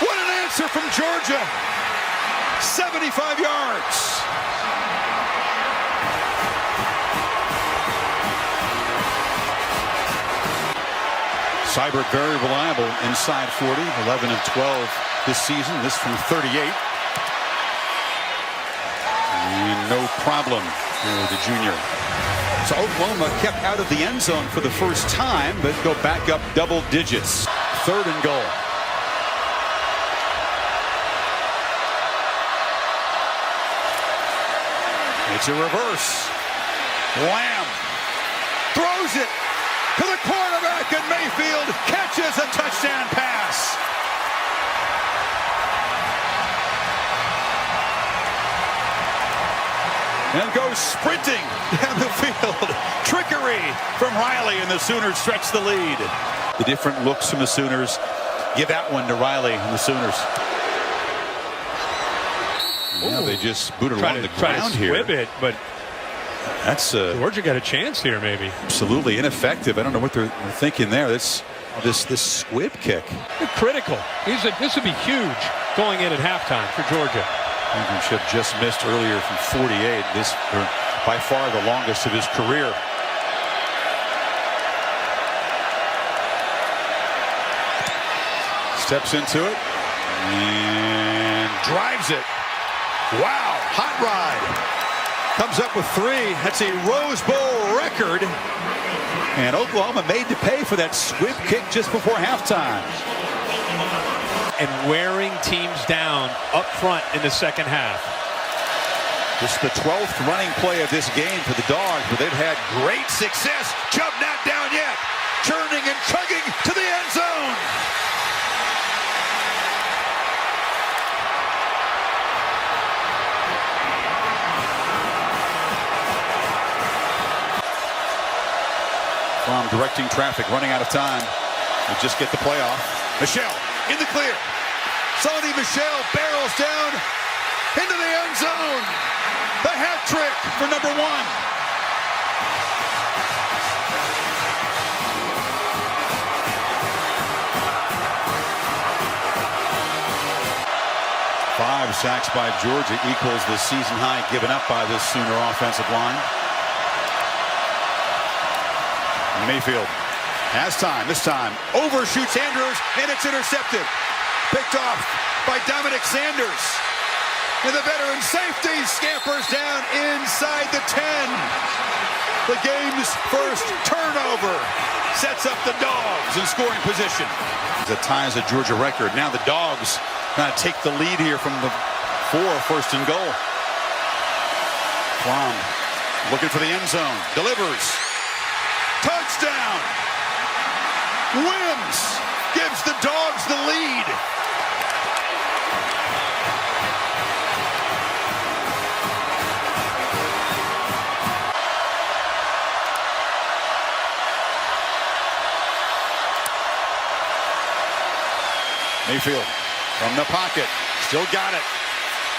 What an answer from Georgia. 75 yards. Seibert very reliable inside 40, 11 of 12 this season. This from 38. And no problem for the junior. So Oklahoma kept out of the end zone for the first time, but go back up double digits. 3rd and goal. It's a reverse. Lamb throws it to the quarterback, and Mayfield catches a touchdown pass. And goes sprinting down the field. Trickery from Riley, and the Sooners stretch the lead. The different looks from the Sooners. Give that one to Riley and the Sooners. Now they just booted along the ground here. Try to squib it, but that's Georgia got a chance here, maybe. Absolutely ineffective. I don't know what they're thinking there. This squib kick. They're critical. This would be huge going in at halftime for Georgia. Championship just missed earlier from 48. This by far the longest of his career. Steps into it and drives it. Wow, hot ride. Comes up with 3. That's a Rose Bowl record. And Oklahoma made to pay for that squib kick just before halftime. And wearing teams down up front in the second half. This is the 12th running play of this game for the Dogs, but they've had great success. Chubb not down yet. Churning and chugging to the end zone. From directing traffic, running out of time. We just get the playoff. Michel in the clear. Sony Michel barrels down into the end zone. The hat trick for number 1. Five sacks by Georgia equals the season high given up by this Sooner offensive line. Mayfield has time. This time overshoots Andrews, and it's intercepted. Picked off by Dominic Sanders. And the veteran safety scampers down inside the 10. The game's first turnover sets up the Dogs in scoring position. It ties a Georgia record. Now the Dogs trying to take the lead here from the 4, first and goal. Plum looking for the end zone. Delivers. Touchdown! Wims gives the Dogs the lead. Mayfield from the pocket. Still got it.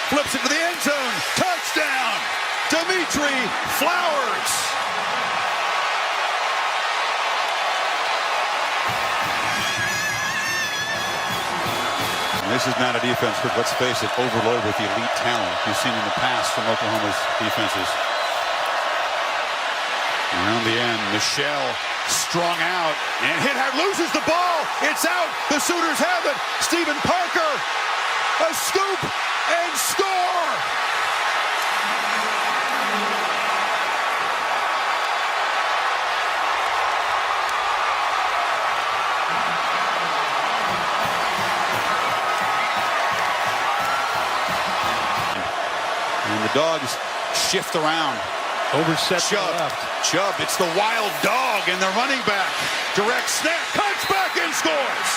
Flips it to the end zone. Touchdown! Dimitri Flowers. This is not a defense, but let's face it, overloaded with the elite talent you've seen in the past from Oklahoma's defenses. Around the end, Michel strung out and loses the ball. It's out. The Sooners have it. Stephen Parker, a scoop and score. And the Dogs shift around. Overset Chubb, it's the wild dog and the running back. Direct snap, cuts back and scores.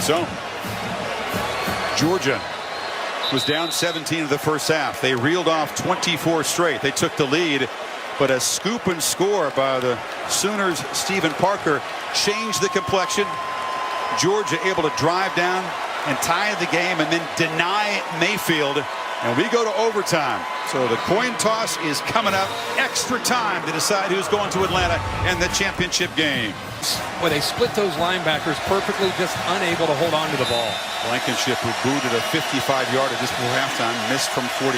So, Georgia was down 17 in the first half. They reeled off 24 straight. They took the lead. But a scoop and score by the Sooners' Stephen Parker changed the complexion. Georgia able to drive down and tie the game and then deny Mayfield. And we go to overtime. So the coin toss is coming up. Extra time to decide who's going to Atlanta in the championship game. Well, they split those linebackers perfectly, just unable to hold on to the ball. Blankenship, who booted a 55-yarder just before halftime, missed from 48.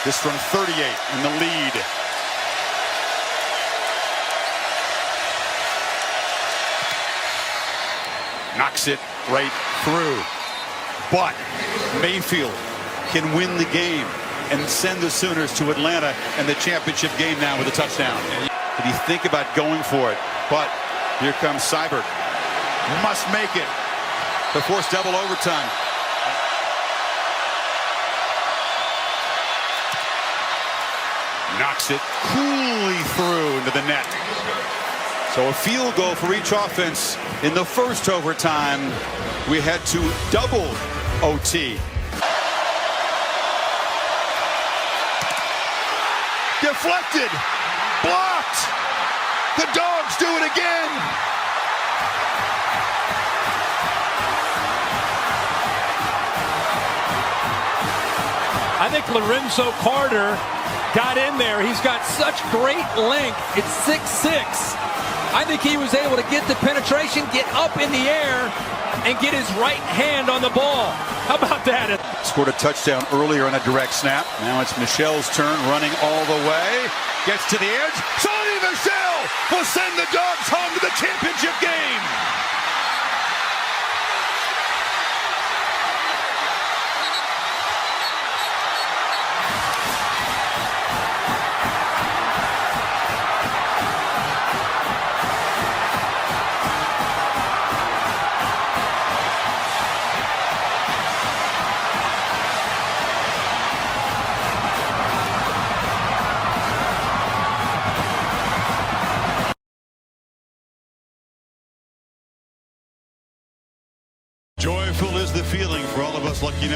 This from 38 in the lead. Knocks it right through. But Mayfield can win the game and send the Sooners to Atlanta in the championship game now with a touchdown. Did he think about going for it? But here comes Seibert. Must make it to force double overtime. Knocks it coolly through into the net. So a field goal for each offense in the first overtime. We had to double OT. Deflected. Blocked. The Dogs do it again. I think Lorenzo Carter got in there. He's got such great length. It's 6'6". I think he was able to get the penetration, get up in the air, and get his right hand on the ball. How about that? Scored a touchdown earlier on a direct snap. Now it's Michel's turn, running all the way. Gets to the edge. Sony Michel will send the Dogs home to the championship game.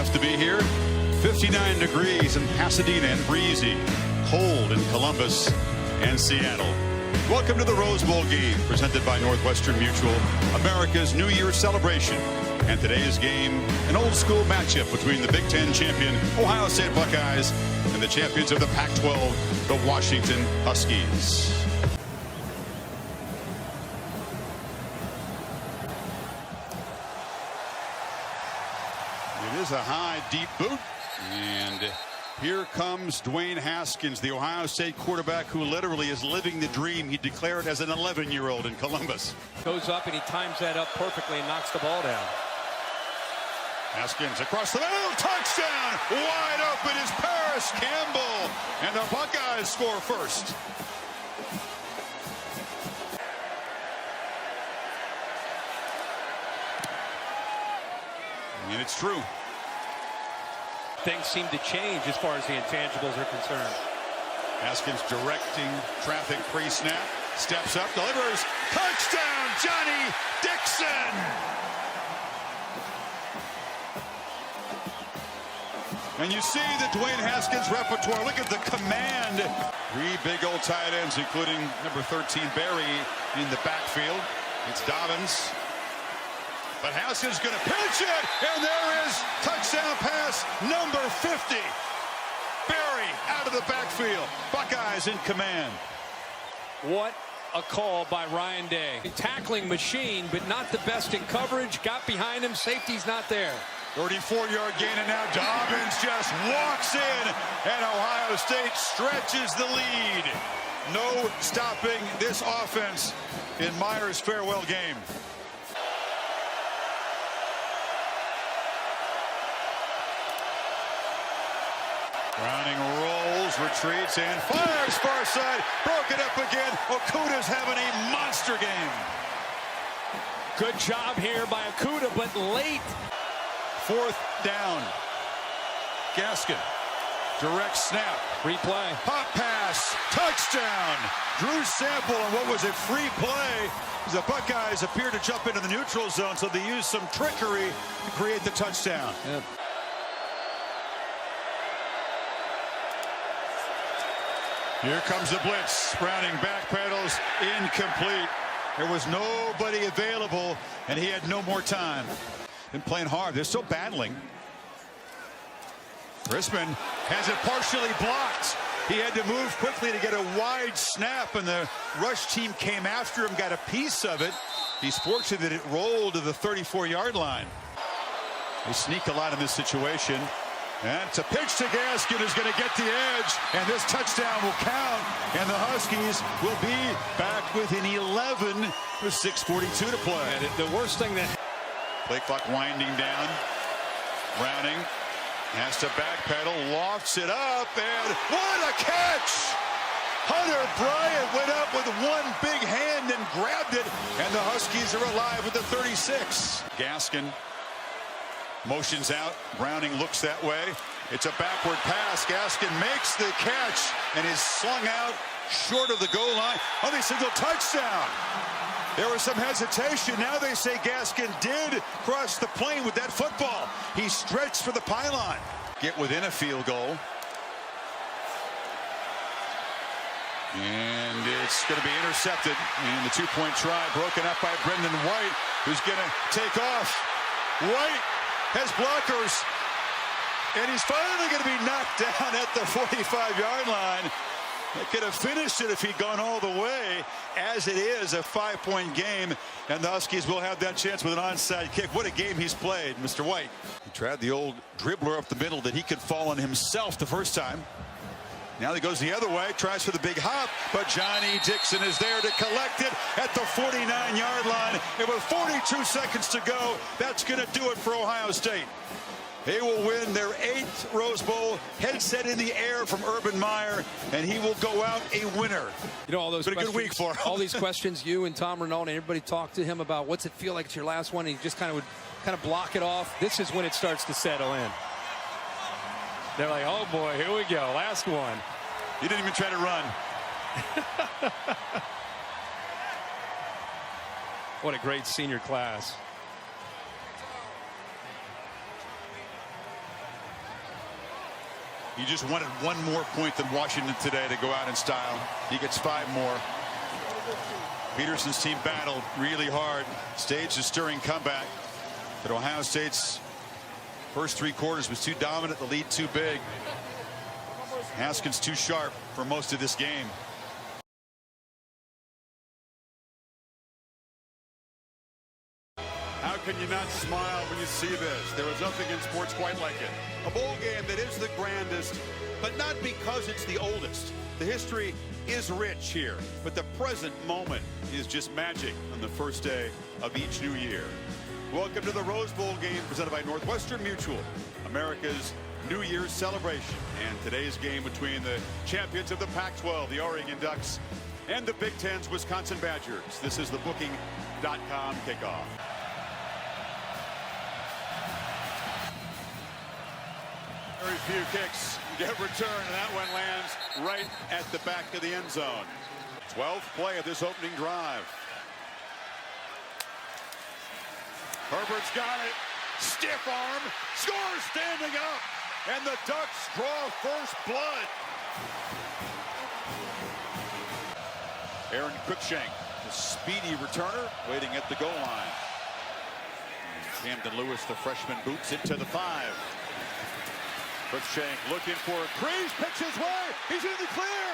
supposed to be here. 59 degrees in Pasadena and breezy. Cold in Columbus and Seattle. Welcome to the Rose Bowl game, presented by Northwestern Mutual, America's New Year celebration. And today's game, an old school matchup between the Big Ten champion Ohio State Buckeyes and the champions of the Pac-12, the Washington Huskies. It is a high, deep boot, and here comes Dwayne Haskins, the Ohio State quarterback who literally is living the dream he declared as an 11-year-old in Columbus. Goes up and he times that up perfectly and knocks the ball down. Haskins across the middle, touchdown! Wide open is Paris Campbell, and the Buckeyes score first. And it's true. Things seem to change as far as the intangibles are concerned. Haskins directing traffic pre-snap, steps up, delivers, touchdown, Johnny Dixon! And you see the Dwayne Haskins repertoire. Look at the command. 3 big old tight ends, including number 13, Barry, in the backfield. It's Dobbins. But Haskins going to pitch it, and there is touchdown pass number 50. Barry out of the backfield. Buckeyes in command. What a call by Ryan Day. A tackling machine, but not the best in coverage. Got behind him. Safety's not there. 34-yard gain, and now Dobbins just walks in, and Ohio State stretches the lead. No stopping this offense in Meyer's farewell game. Browning rolls, retreats, and fires far side. Broken up again. Okuda's having a monster game. Good job here by Okuda, but late. 4th down. Gaskin. Direct snap. Replay. Pop pass. Touchdown. Drew Sample on what was a free play. The Buckeyes appear to jump into the neutral zone, so they use some trickery to create the touchdown. Yep. Here comes the blitz. Browning backpedals, incomplete. There was nobody available, and he had no more time. Been playing hard. They're still battling. Risman has it partially blocked. He had to move quickly to get a wide snap, and the rush team came after him, got a piece of it. He's fortunate that it rolled to the 34-yard line. They sneak a lot in this situation. And it's a pitch to Gaskin, who's going to get the edge, and this touchdown will count, and the Huskies will be back within 11 with 6:42 to play. And the worst thing that... Play clock winding down. Browning has to backpedal, lofts it up, and what a catch! Hunter Bryant went up with one big hand and grabbed it, and the Huskies are alive with the 36. Gaskin motions out. Browning looks that way. It's a backward pass. Gaskin makes the catch and is slung out short of the goal line. Oh, they signal touchdown. There was some hesitation. Now they say Gaskin did cross the plane with that football. He stretched for the pylon. Get within a field goal. And it's going to be intercepted. And the 2-point try broken up by Brendan White, who's going to take off. White has blockers, and he's finally going to be knocked down at the 45-yard line. They could have finished it if he'd gone all the way. As it is, a 5-point game, and the Huskies will have that chance with an onside kick. What a game he's played, Mr. White. He tried the old dribbler up the middle that he could fall on himself the first time. Now he goes the other way, tries for the big hop, but Johnny Dixon is there to collect it at the 49-yard line. And with 42 seconds to go, that's going to do it for Ohio State. They will win their 8th Rose Bowl, headset in the air from Urban Meyer, and he will go out a winner. You know, all those been a good week for him. All these questions, you and Tom Renault and everybody talked to him about what's it feel like it's your last one, and he just kind of block it off. This is when it starts to settle in. They're like, oh boy, here we go, last one. He didn't even try to run. What a great senior class. He just wanted one more point than Washington today to go out in style. He gets 5 more. Peterson's team battled really hard. Staged a stirring comeback. But Ohio State's first 3 quarters was too dominant. The lead too big. Haskins too sharp for most of this game. How can you not smile when you see this? There was nothing in sports quite like it. A bowl game that is the grandest, but not because it's the oldest. The history is rich here, but the present moment is just magic on the first day of each new year. Welcome to the Rose Bowl game presented by Northwestern Mutual, America's New Year's celebration. And today's game between the champions of the Pac-12, the Oregon Ducks, and the Big Ten's Wisconsin Badgers. This is the Booking.com kickoff. Very few kicks get returned, and that one lands right at the back of the end zone. 12th play of this opening drive. Herbert's got it. Stiff arm. Scores standing up. And the Ducks draw first blood. Aaron Cruikshank, the speedy returner, waiting at the goal line. Camden Lewis, the freshman, boots it to the 5. Cruikshank looking for a crease, picks his way. He's in the clear.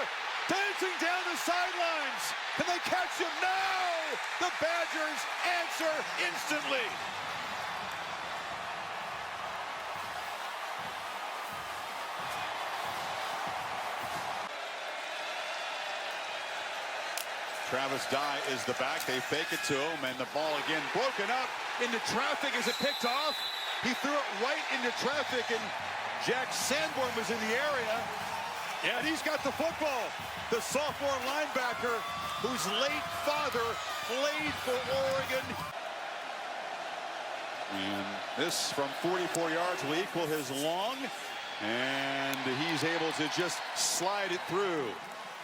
Dancing down the sidelines. Can they catch him? No! The Badgers answer instantly. Travis Dye is the back. They fake it to him, and the ball again broken up into traffic. Is it picked off? He threw it right into traffic, and Jack Sanborn was in the area. Yeah, and he's got the football. The sophomore linebacker, whose late father played for Oregon. And this from 44 yards will equal his long, and he's able to just slide it through.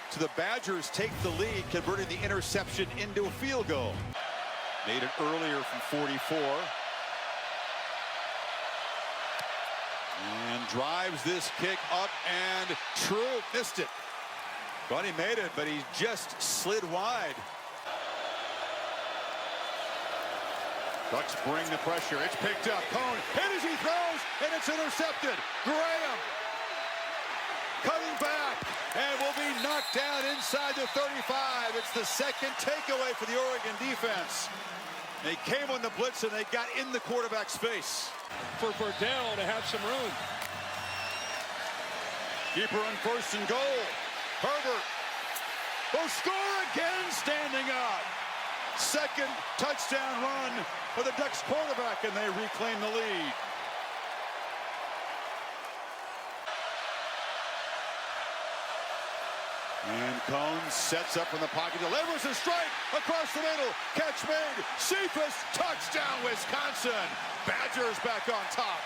So the Badgers take the lead, converting the interception into a field goal. Made it earlier from 44. And drives this kick up, and True missed it. But he made it, but he just slid wide. Ducks bring the pressure. It's picked up. Cone hit as he throws, and it's intercepted. Graham cutting back, and will be knocked down inside the 35. It's the second takeaway for the Oregon defense. They came on the blitz, and they got in the quarterback's face. For Verdell to have some room. Keeper on 1st and goal. Herbert will score again, standing up. Second touchdown run for the Ducks quarterback, and they reclaim the lead. And Cone sets up from the pocket, delivers a strike across the middle. Catch made. Cephas, touchdown, Wisconsin. Badgers back on top.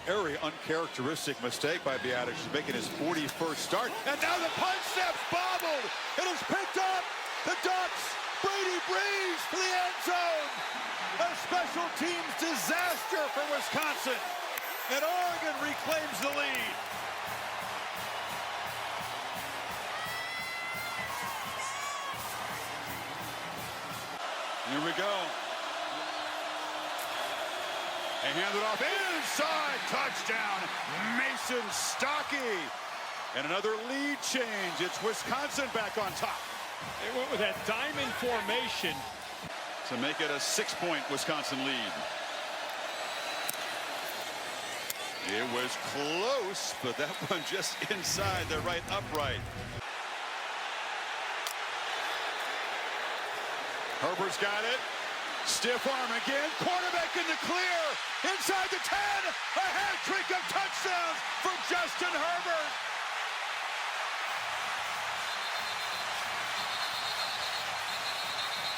Very uncharacteristic mistake by Biadasz. He's making his 41st start. And now the punt snap's bobbled. It is picked up. The Ducks. Brady Breeze to the end zone. A special teams disaster for Wisconsin. And Oregon reclaims the lead. Here we go. They hand it off inside. Touchdown, Mason Stockey. And another lead change. It's Wisconsin back on top. They went with that diamond formation to make it a 6-point Wisconsin lead. It was close, but that one just inside the right upright. Herbert's got it. Stiff arm again. Quarterback in the clear. Inside the 10. A hat trick of touchdowns for Justin Herbert.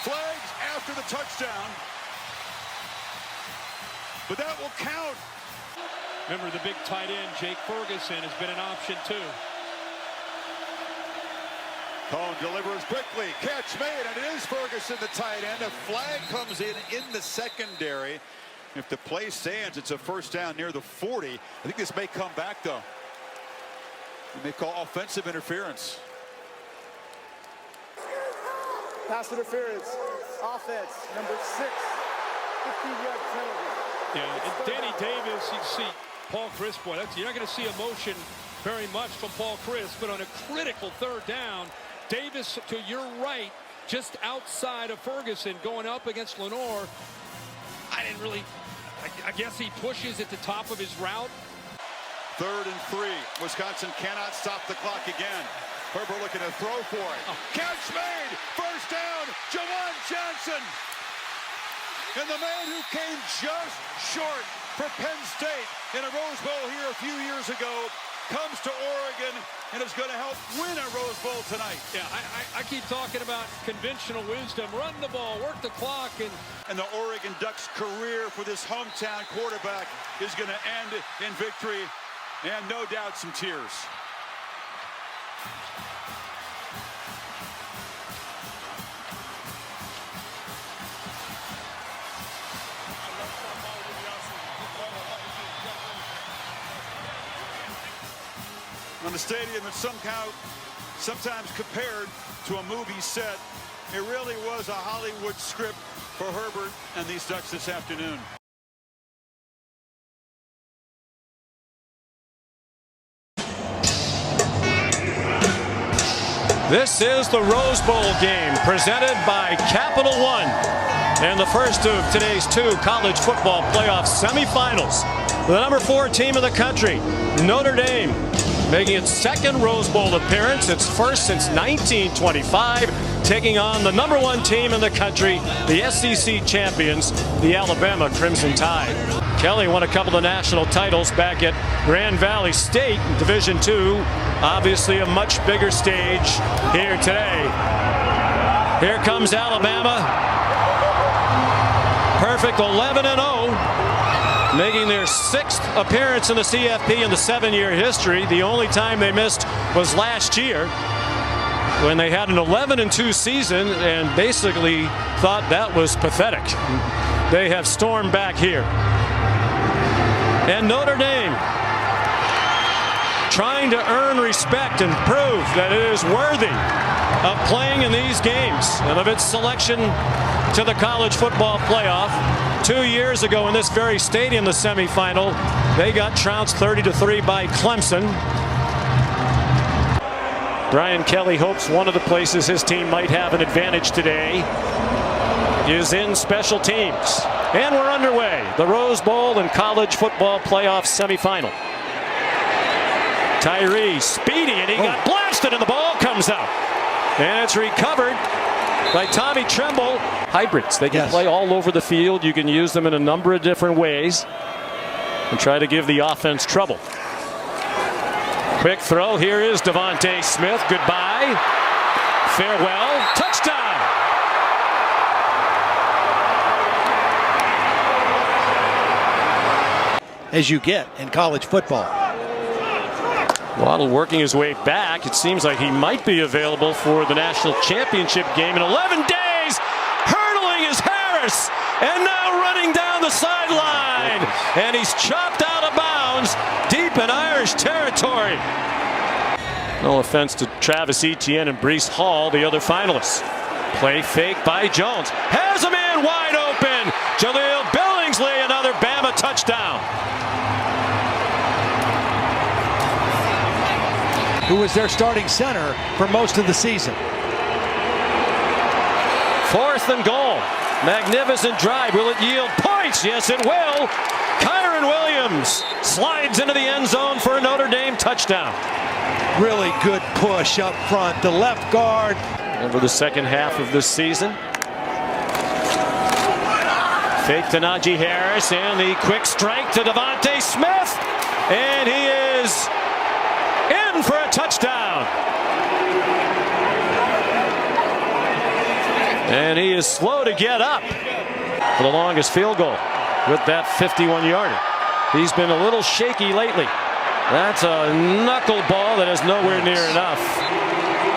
Flags after the touchdown. But that will count. Remember, the big tight end, Jake Ferguson, has been an option too. Cone delivers quickly. Catch made, and it is Ferguson, the tight end. A flag comes in the secondary. If the play stands, it's a first down near the 40. I think this may come back, though. They may call offensive interference. Pass interference. Offense, number 6. 15-yard penalty. Yeah, and Danny Davis, you see Paul Crisp. Boy, you're not going to see emotion very much from Paul Crisp, but on a critical third down, Davis to your right, just outside of Ferguson, going up against Lenore. I guess he pushes at the top of his route. 3rd and 3. Wisconsin cannot stop the clock again. Herbert looking to throw for it. Catch made. First down. Jawan Johnson. And the man who came just short for Penn State in a Rose Bowl here a few years ago comes to Oregon and is going to help win a Rose Bowl tonight. Yeah, I keep talking about conventional wisdom. Run the ball, work the clock. And the Oregon Ducks' career for this hometown quarterback is going to end in victory and no doubt some tears. On a stadium that's sometimes compared to a movie set, it really was a Hollywood script for Herbert and these Ducks this afternoon. This is the Rose Bowl game presented by Capital One, and the first of today's 2 college football playoff semifinals. The number 4 team in the country, Notre Dame, making its 2nd Rose Bowl appearance, its first since 1925, taking on the number 1 team in the country, the SEC champions, the Alabama Crimson Tide. Kelly won a couple of national titles back at Grand Valley State, Division II. Obviously a much bigger stage here today. Here comes Alabama. Perfect 11-0. Making their 6th appearance in the CFP in the 7-year history. The only time they missed was last year when they had an 11-2 season and basically thought that was pathetic. They have stormed back here. And Notre Dame trying to earn respect and prove that it is worthy of playing in these games and of its selection to the college football playoff. 2 years ago in this very stadium, the semifinal, they got trounced 30-3 by Clemson. Brian Kelly hopes one of the places his team might have an advantage today is in special teams. And we're underway. The Rose Bowl and college football playoff semifinal. Tyree speedy, and he got blasted, and the ball comes out. And it's recovered by Tommy Tremble. Hybrids, they can play all over the field. You can use them in a number of different ways and try to give the offense trouble. Quick throw. Here is Devontae Smith. Goodbye. Farewell. Touchdown. As you get in college football. Waddle working his way back. It seems like he might be available for the national championship game in 11 days. Hurdling is Harris, and now running down the sideline. And he's chopped out of bounds deep in Irish territory. No offense to Travis Etienne and Breece Hall, the other finalists. Play fake by Jones. Has a man wide open. Jaleel Billingsley, another Bama touchdown. Who was their starting center for most of the season. 4th and goal. Magnificent drive. Will it yield points? Yes, it will. Kyron Williams slides into the end zone for a Notre Dame touchdown. Really good push up front. The left guard. Over the second half of this season. Fake to Najee Harris, and the quick strike to Devontae Smith. And he is in for a touchdown. And he is slow to get up for the longest field goal with that 51-yarder. He's been a little shaky lately. That's a knuckleball that is nowhere near enough.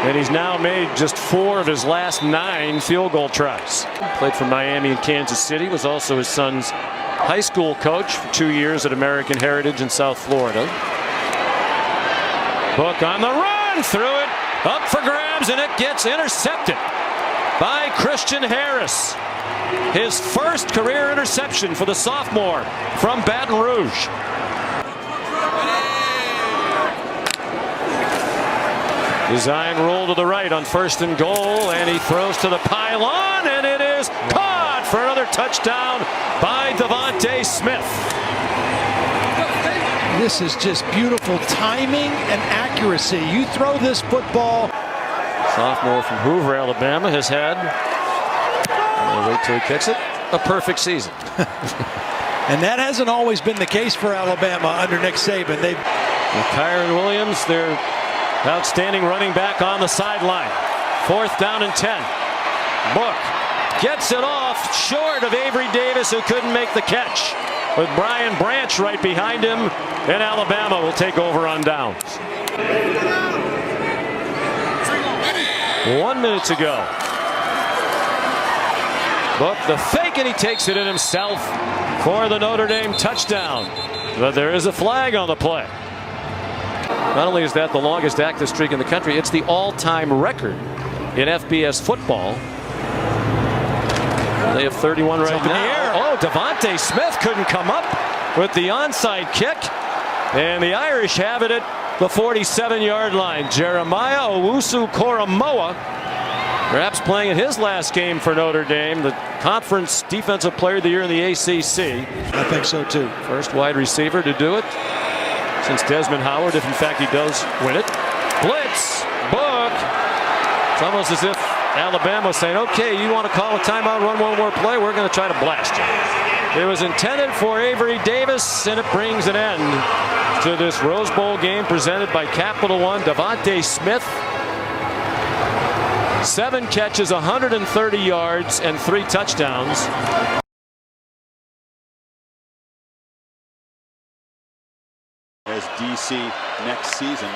And he's now made just 4 of his last 9 field goal tries. Played for Miami and Kansas City, was also his son's high school coach for 2 years at American Heritage in South Florida. Book on the run, threw it up for grabs, and it gets intercepted by Christian Harris. His first career interception for the sophomore from Baton Rouge. Design roll to the right on 1st and goal, and he throws to the pylon, and it is caught for another touchdown by Devontae Smith. This is just beautiful timing and accuracy. You throw this football. Sophomore from Hoover, Alabama, has had, wait till he kicks it, a perfect season. And that hasn't always been the case for Alabama under Nick Saban. With Kyron Williams, their outstanding running back, on the sideline. 4th down and 10. Book gets it off short of Avery Davis, who couldn't make the catch, with Brian Branch right behind him, and Alabama will take over on downs. 1 minute to go. Book the fake, and he takes it in himself for the Notre Dame touchdown. But there is a flag on the play. Not only is that the longest active streak in the country, it's the all-time record in FBS football. They have 31 right now. Oh, Devontae Smith couldn't come up with the onside kick, and the Irish have it at the 47-yard line. Jeremiah Owusu-Koramoah, perhaps playing in his last game for Notre Dame, the Conference Defensive Player of the Year in the ACC. I think so too. First wide receiver to do it since Desmond Howard, if in fact he does win it. Blitz, Book. It's almost as if Alabama saying, okay, you want to call a timeout, run one more play, we're going to try to blast you. It was intended for Avery Davis, and it brings an end to this Rose Bowl game presented by Capital One. Devontae Smith, 7 catches, 130 yards, and 3 touchdowns. As DC next season.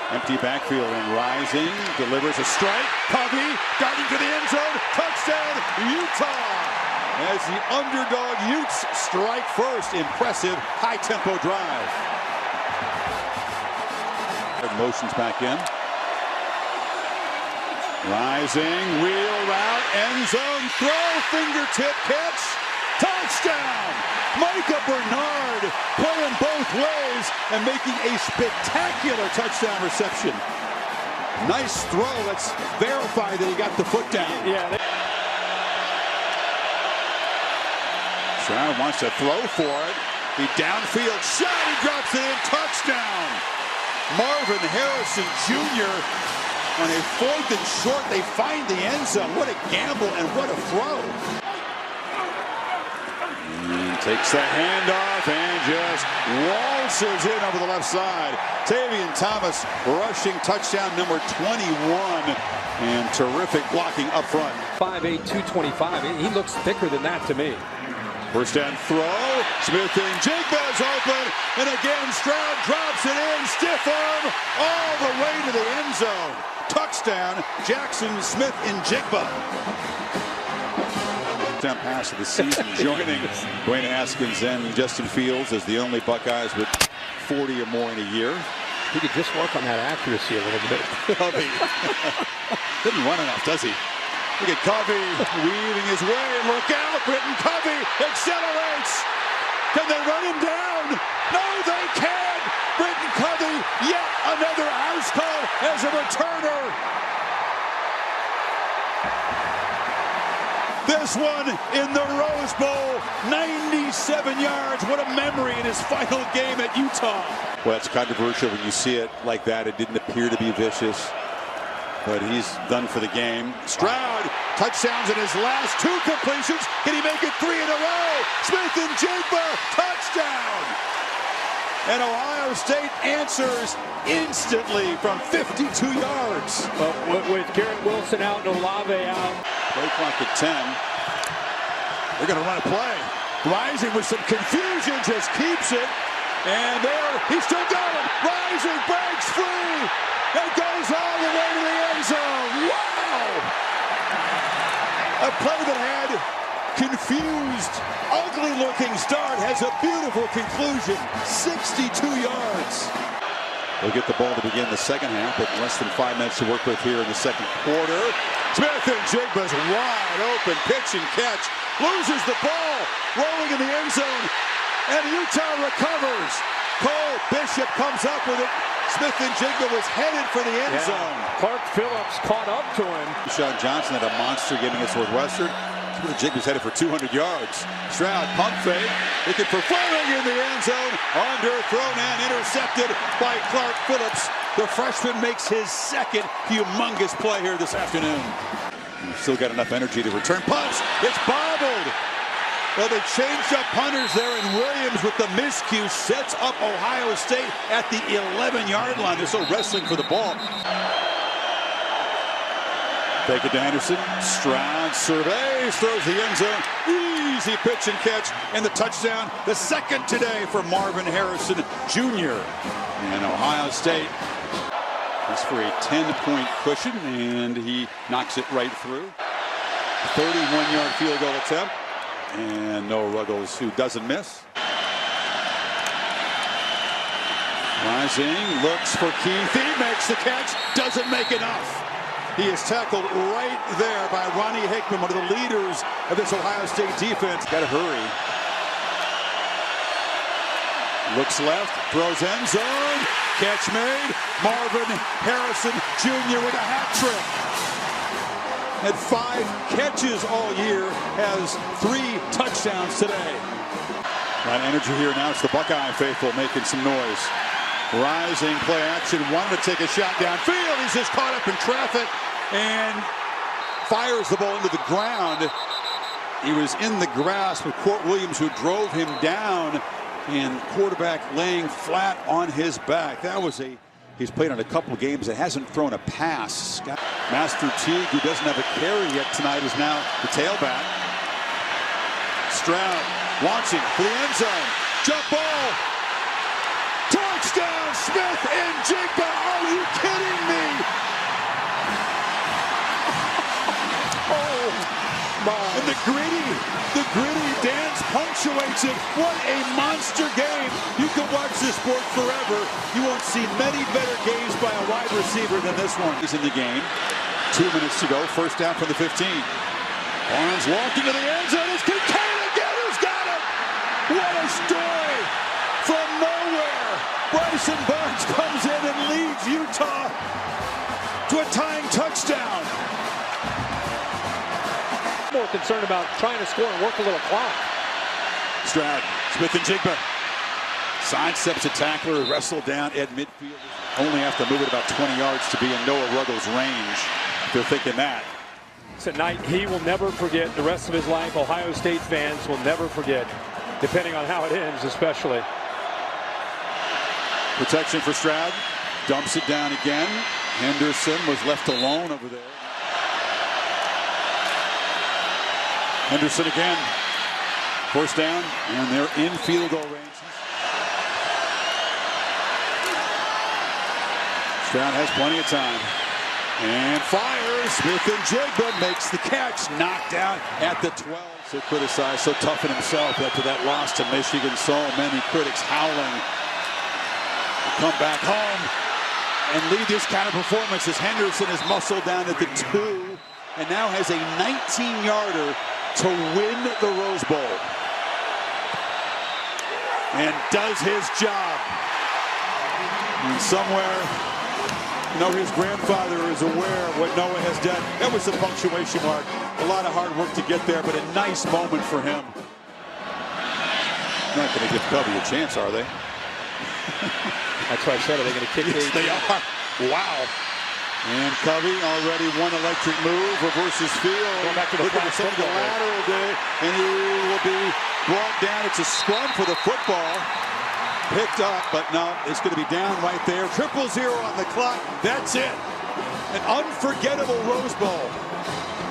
Empty backfield and Rising delivers a strike. Covey darting to the end zone. Touchdown, Utah! As the underdog Utes strike first. Impressive high-tempo drive. Motions back in. Rising, wheel route, end zone, throw, fingertip catch, touchdown! Micah Bernard playing both ways and making a spectacular touchdown reception. Nice throw. Let's verify that he got the foot down. Yeah. Stroud wants to throw for it. He downfield shot. He drops it in. Touchdown. Marvin Harrison Jr. on a 4th and short. They find the end zone. What a gamble and what a throw. Takes the handoff and just waltzes in over the left side. Tavion Thomas rushing touchdown number 21, and terrific blocking up front. 5'8", 225. He looks thicker than that to me. First down throw. Smith and Jigba's open, and again Stroud drops it in. Stiff arm all the way to the end zone. Touchdown, Jackson Smith and Jigba. Pass of the season, joining Dwayne Haskins and Justin Fields as the only Buckeyes with 40 or more in a year. He could just work on that accuracy a little bit. Covey didn't run enough, does he? Look at Covey weaving his way. Look out, Britton Covey accelerates. Can they run him down? No, they can't. Britton Covey, yet another house call as a returner. This one in the Rose Bowl, 97 yards. What a memory in his final game at Utah. Well, it's controversial when you see it like that. It didn't appear to be vicious, but he's done for the game. Stroud, touchdowns in his last 2 completions. Can he make it 3 in a row? Smith and Jigba, touchdown. And Ohio State answers instantly from 52 yards. With Garrett Wilson out and Olave out. Play clock at 10. They're going to run a play. Rising with some confusion, just keeps it. And there, he's still going. Rising breaks free. And goes all the way to the end zone. Wow! A play that had confused, ugly-looking start has a beautiful conclusion. 62 yards. They'll get the ball to begin the second half, but less than 5 minutes to work with here in the second quarter. Smith-Njigba's wide open pitch and catch. Loses the ball, rolling in the end zone, and Utah recovers. Cole Bishop comes up with it. Smith-Njigba was headed for the end zone. Clark Phillips caught up to him. Sean Johnson had a monster game against Northwestern. Njigba's headed for 200 yards. Stroud pump fake, looking for Fleming in the end zone. Underthrown and intercepted by Clark Phillips. The freshman makes his second humongous play here this afternoon. He's still got enough energy to return punts. It's bobbled. Well, they changed up punters there, and Williams with the miscue sets up Ohio State at the 11-yard line. They're still wrestling for the ball. Take it to Anderson. Stroud surveys, throws the end zone. Easy pitch and catch, and the touchdown. The second today for Marvin Harrison Jr. And Ohio State is for a 10-point cushion, and he knocks it right through. 31-yard field goal attempt, and Noah Ruggles, who doesn't miss. Rising, looks for Keith. He makes the catch, doesn't make enough. He is tackled right there by Ronnie Hickman, one of the leaders of this Ohio State defense. Got to hurry. Looks left, throws end zone. Catch made. Marvin Harrison Jr. with a hat trick. Had 5 catches all year, has 3 touchdowns today. Got energy here now. It's the Buckeye faithful making some noise. Rising, play action, wanted to take a shot downfield. He's just caught up in traffic and fires the ball into the ground. He was in the grasp of Court Williams, who drove him down, and quarterback laying flat on his back. That was he's played on a couple of games that hasn't thrown a pass. Master Teague, who doesn't have a carry yet tonight, is now the tailback. Stroud launching for the end zone. Jump ball. Touchdown, Smith-Njigba. Are you kidding me? Oh, my. And the gritty dance punctuates it. What a monster game. You can watch this sport forever. You won't see many better games by a wide receiver than this one. He's in the game. 2 minutes to go. First down from the 15. Barnes walking to the end zone. It's Kincaid again. Who's got it? What a story. From nowhere, Bryson Barnes comes in and leads Utah to a tying touchdown. More concerned about trying to score and work a little clock. Stroud, Smith-Njigba sidesteps a tackler, wrestled down at midfield. Only have to move it about 20 yards to be in Noah Ruggles' range. They're thinking that. It's a night he will never forget. The rest of his life, Ohio State fans will never forget, depending on how it ends, especially. Protection for Stroud. Dumps it down again. Henderson was left alone over there. Henderson again. First down, and they're in field goal range. Stroud has plenty of time. And fires. Smith-Njigba makes the catch. Knocked out at the 12. So criticized, so tough in himself after that loss to Michigan. So many critics howling. Come back home and lead this kind of performance as Henderson is muscled down at the 2 and now has a 19-yarder to win the Rose Bowl. And does his job. And somewhere, his grandfather is aware of what Noah has done. That was the punctuation mark. A lot of hard work to get there, but a nice moment for him. Not going to give Covey a chance, are they? That's why I said, are they going to kick it? Yes, they are. Wow. And Covey already one electric move, reverses field. Going back to the lateral day, and he will be brought down. It's a scrum for the football. Picked up, but no, it's going to be down right there. 0-0 on the clock. That's it. An unforgettable Rose Bowl.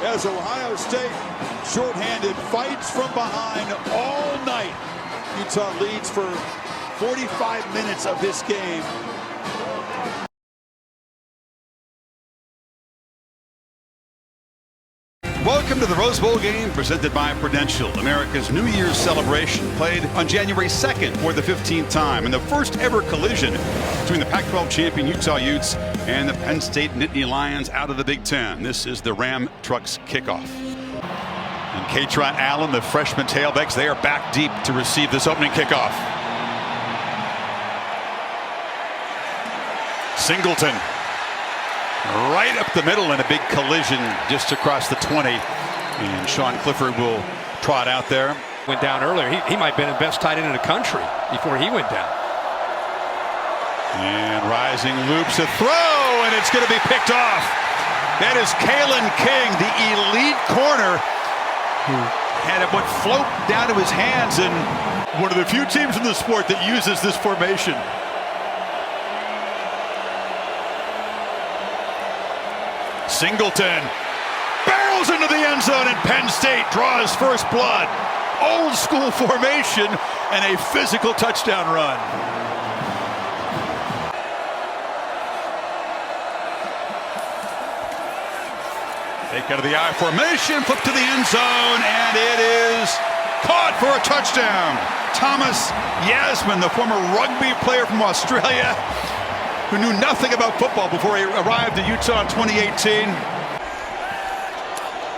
As Ohio State, shorthanded, fights from behind all night. Utah leads for 45 minutes of this game. Welcome Welcome to the Rose Bowl game presented by Prudential, America's New Year's celebration, played on January 2nd for the 15th time, and the first ever collision between the Pac-12 champion Utah Utes and the Penn State Nittany Lions out of the Big Ten. This is the Ram Trucks kickoff. And Katron Allen, the freshman tailbacks, they are back deep to receive this opening kickoff. Singleton right up the middle in a big collision just across the 20. And Sean Clifford will trot out there. Went down earlier. He might have been the best tight end in the country before he went down. And rising loops a throw, and it's going to be picked off. That is Kalen King, the elite corner, who had it float down to his hands, and one of the few teams in the sport that uses this formation. Singleton barrels into the end zone, and Penn State draws first blood. Old school formation and a physical touchdown run. Take out of the I formation, flip to the end zone, and it is caught for a touchdown. Thomas Yasmin, the former rugby player from Australia, who knew nothing about football before he arrived at Utah in 2018.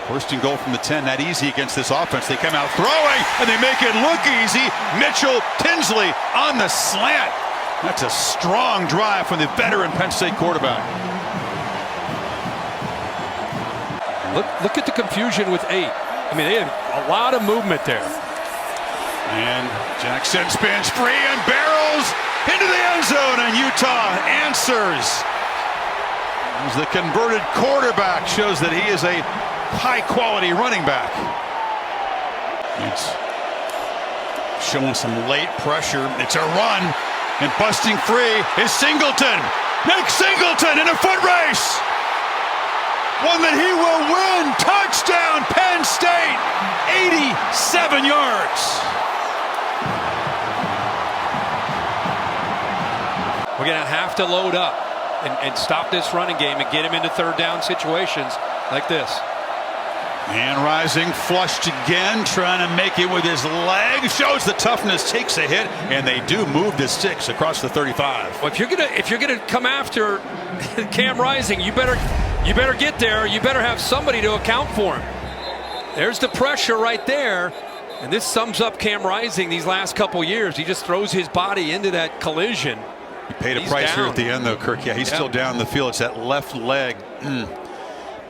First and goal from the 10, not easy against this offense. They come out throwing, and they make it look easy. Mitchell Tinsley on the slant. That's a strong drive from the veteran Penn State quarterback. Look at the confusion with 8. I mean, they had a lot of movement there. And Jackson spins free and barrels into the end zone, and Utah answers. As the converted quarterback shows that he is a high-quality running back. It's showing some late pressure. It's a run, and busting free is Singleton. Nick Singleton in a foot race. One that he will win. Touchdown, Penn State. 87 yards. We're going to have to load up and stop this running game and get him into third down situations like this. And rising, flushed again, trying to make it with his leg. Shows the toughness, takes a hit, and they do move the sticks across the 35. Well, if you're gonna come after Cam Rising, you better get there. You better have somebody to account for him. There's the pressure right there, and this sums up Cam Rising these last couple years. He just throws his body into that collision. He paid a price here at the end, though, Kirk. Yeah, he's still down the field. It's that left leg.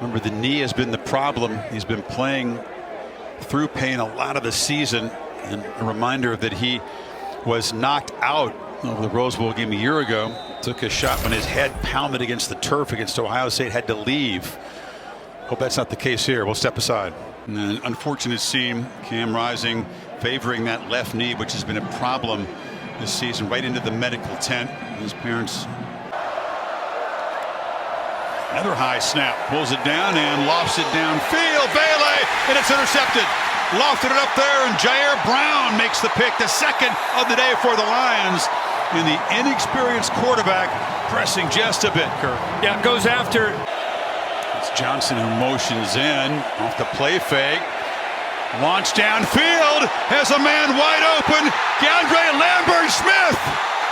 Remember, the knee has been the problem. He's been playing through pain a lot of the season. And a reminder that he was knocked out of the Rose Bowl game a year ago. Took a shot when his head pounded against the turf against Ohio State, had to leave. Hope that's not the case here. We'll step aside. And an unfortunate scene, Cam Rising favoring that left knee, which has been a problem this season, right into the medical tent. His parents. Another high snap, pulls it down and lofts it downfield. Bailey, and it's intercepted. Lofted it up there, and Jair Brown makes the pick, the second of the day for the Lions. And the inexperienced quarterback pressing just a bit, Kirk. Yeah, goes after. It's Johnson who motions in off the play fake. Launch downfield, has a man wide open. DeAndre Lambert-Smith.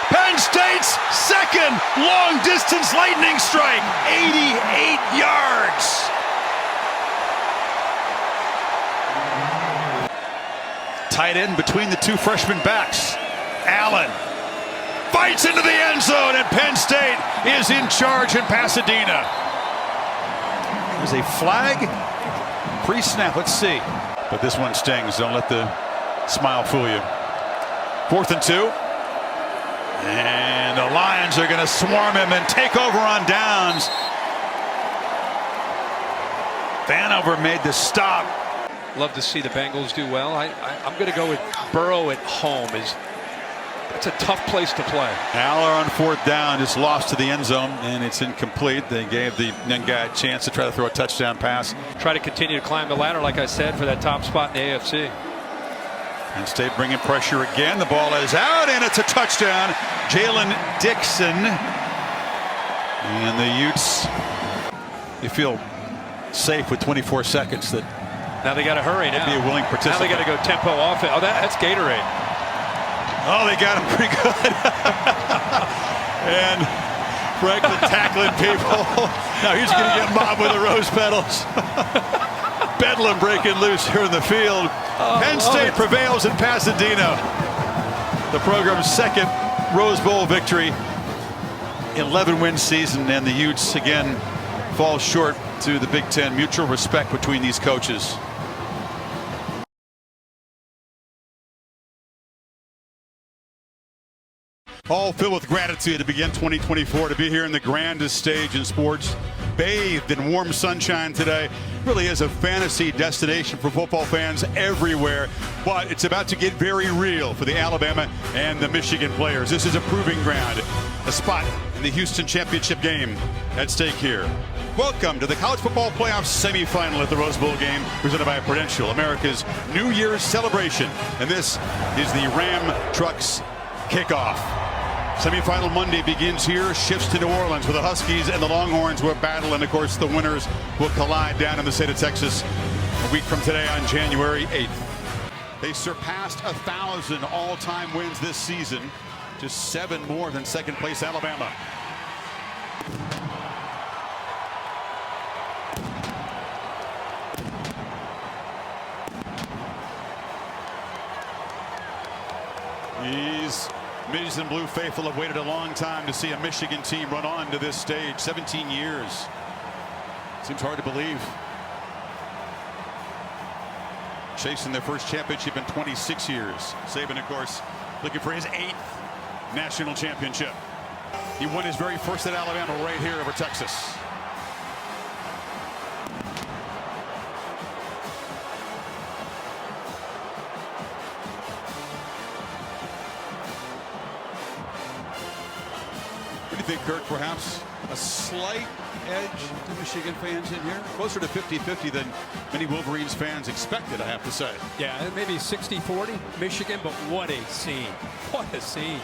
Penn State's second long-distance lightning strike, 88 yards. Tight end between the two freshman backs. Allen fights into the end zone, and Penn State is in charge in Pasadena. There's a flag pre-snap. Let's see. But this one stings. Don't let the smile fool you. 4th and 2. And the Lions are going to swarm him and take over on downs. Vanover made the stop. Love to see the Bengals do well. I'm going to go with Burrow at home. It's a tough place to play. Aller on 4th down, just lost to the end zone, and it's incomplete. They gave the young guy a chance to try to throw a touchdown pass. Try to continue to climb the ladder, like I said, for that top spot in the AFC. Penn State bringing pressure again. The ball is out, and it's a touchdown. Jalen Dixon. And the Utes, you feel safe with 24 seconds that Now they got to hurry now. Be a willing participant. Now they got to go tempo offense. Oh, that's Gatorade. Oh, they got him pretty good. And Franklin tackling people. Now he's going to get mobbed with the rose petals. Bedlam breaking loose here in the field. Penn State prevails in Pasadena. The program's second Rose Bowl victory. 11-win season, and the Utes again fall short to the Big Ten. Mutual respect between these coaches. All filled with gratitude to begin 2024, to be here in the grandest stage in sports, bathed in warm sunshine today. Really is a fantasy destination for football fans everywhere, but it's about to get very real for the Alabama and the Michigan players. This is a proving ground, a spot in the Houston championship game at stake here. Welcome to the College Football Playoff semifinal at the Rose Bowl game, presented by Prudential, America's New Year's celebration. And this is the Ram Trucks kickoff. Semifinal Monday begins here, shifts to New Orleans, where the Huskies and the Longhorns will battle, and of course the winners will collide down in the state of Texas a week from today on January 8th. They surpassed 1,000 all-time wins this season, just 7 more than second place Alabama. These Middies and Blue faithful have waited a long time to see a Michigan team run on to this stage. 17 years. Seems hard to believe. Chasing their first championship in 26 years. Saban, of course, looking for his 8th national championship. He won his very first at Alabama right here over Texas. What do you think, Kirk? Perhaps a slight edge to Michigan fans in here? Closer to 50-50 than many Wolverines fans expected, I have to say. Yeah, maybe 60-40 Michigan, but what a scene. What a scene.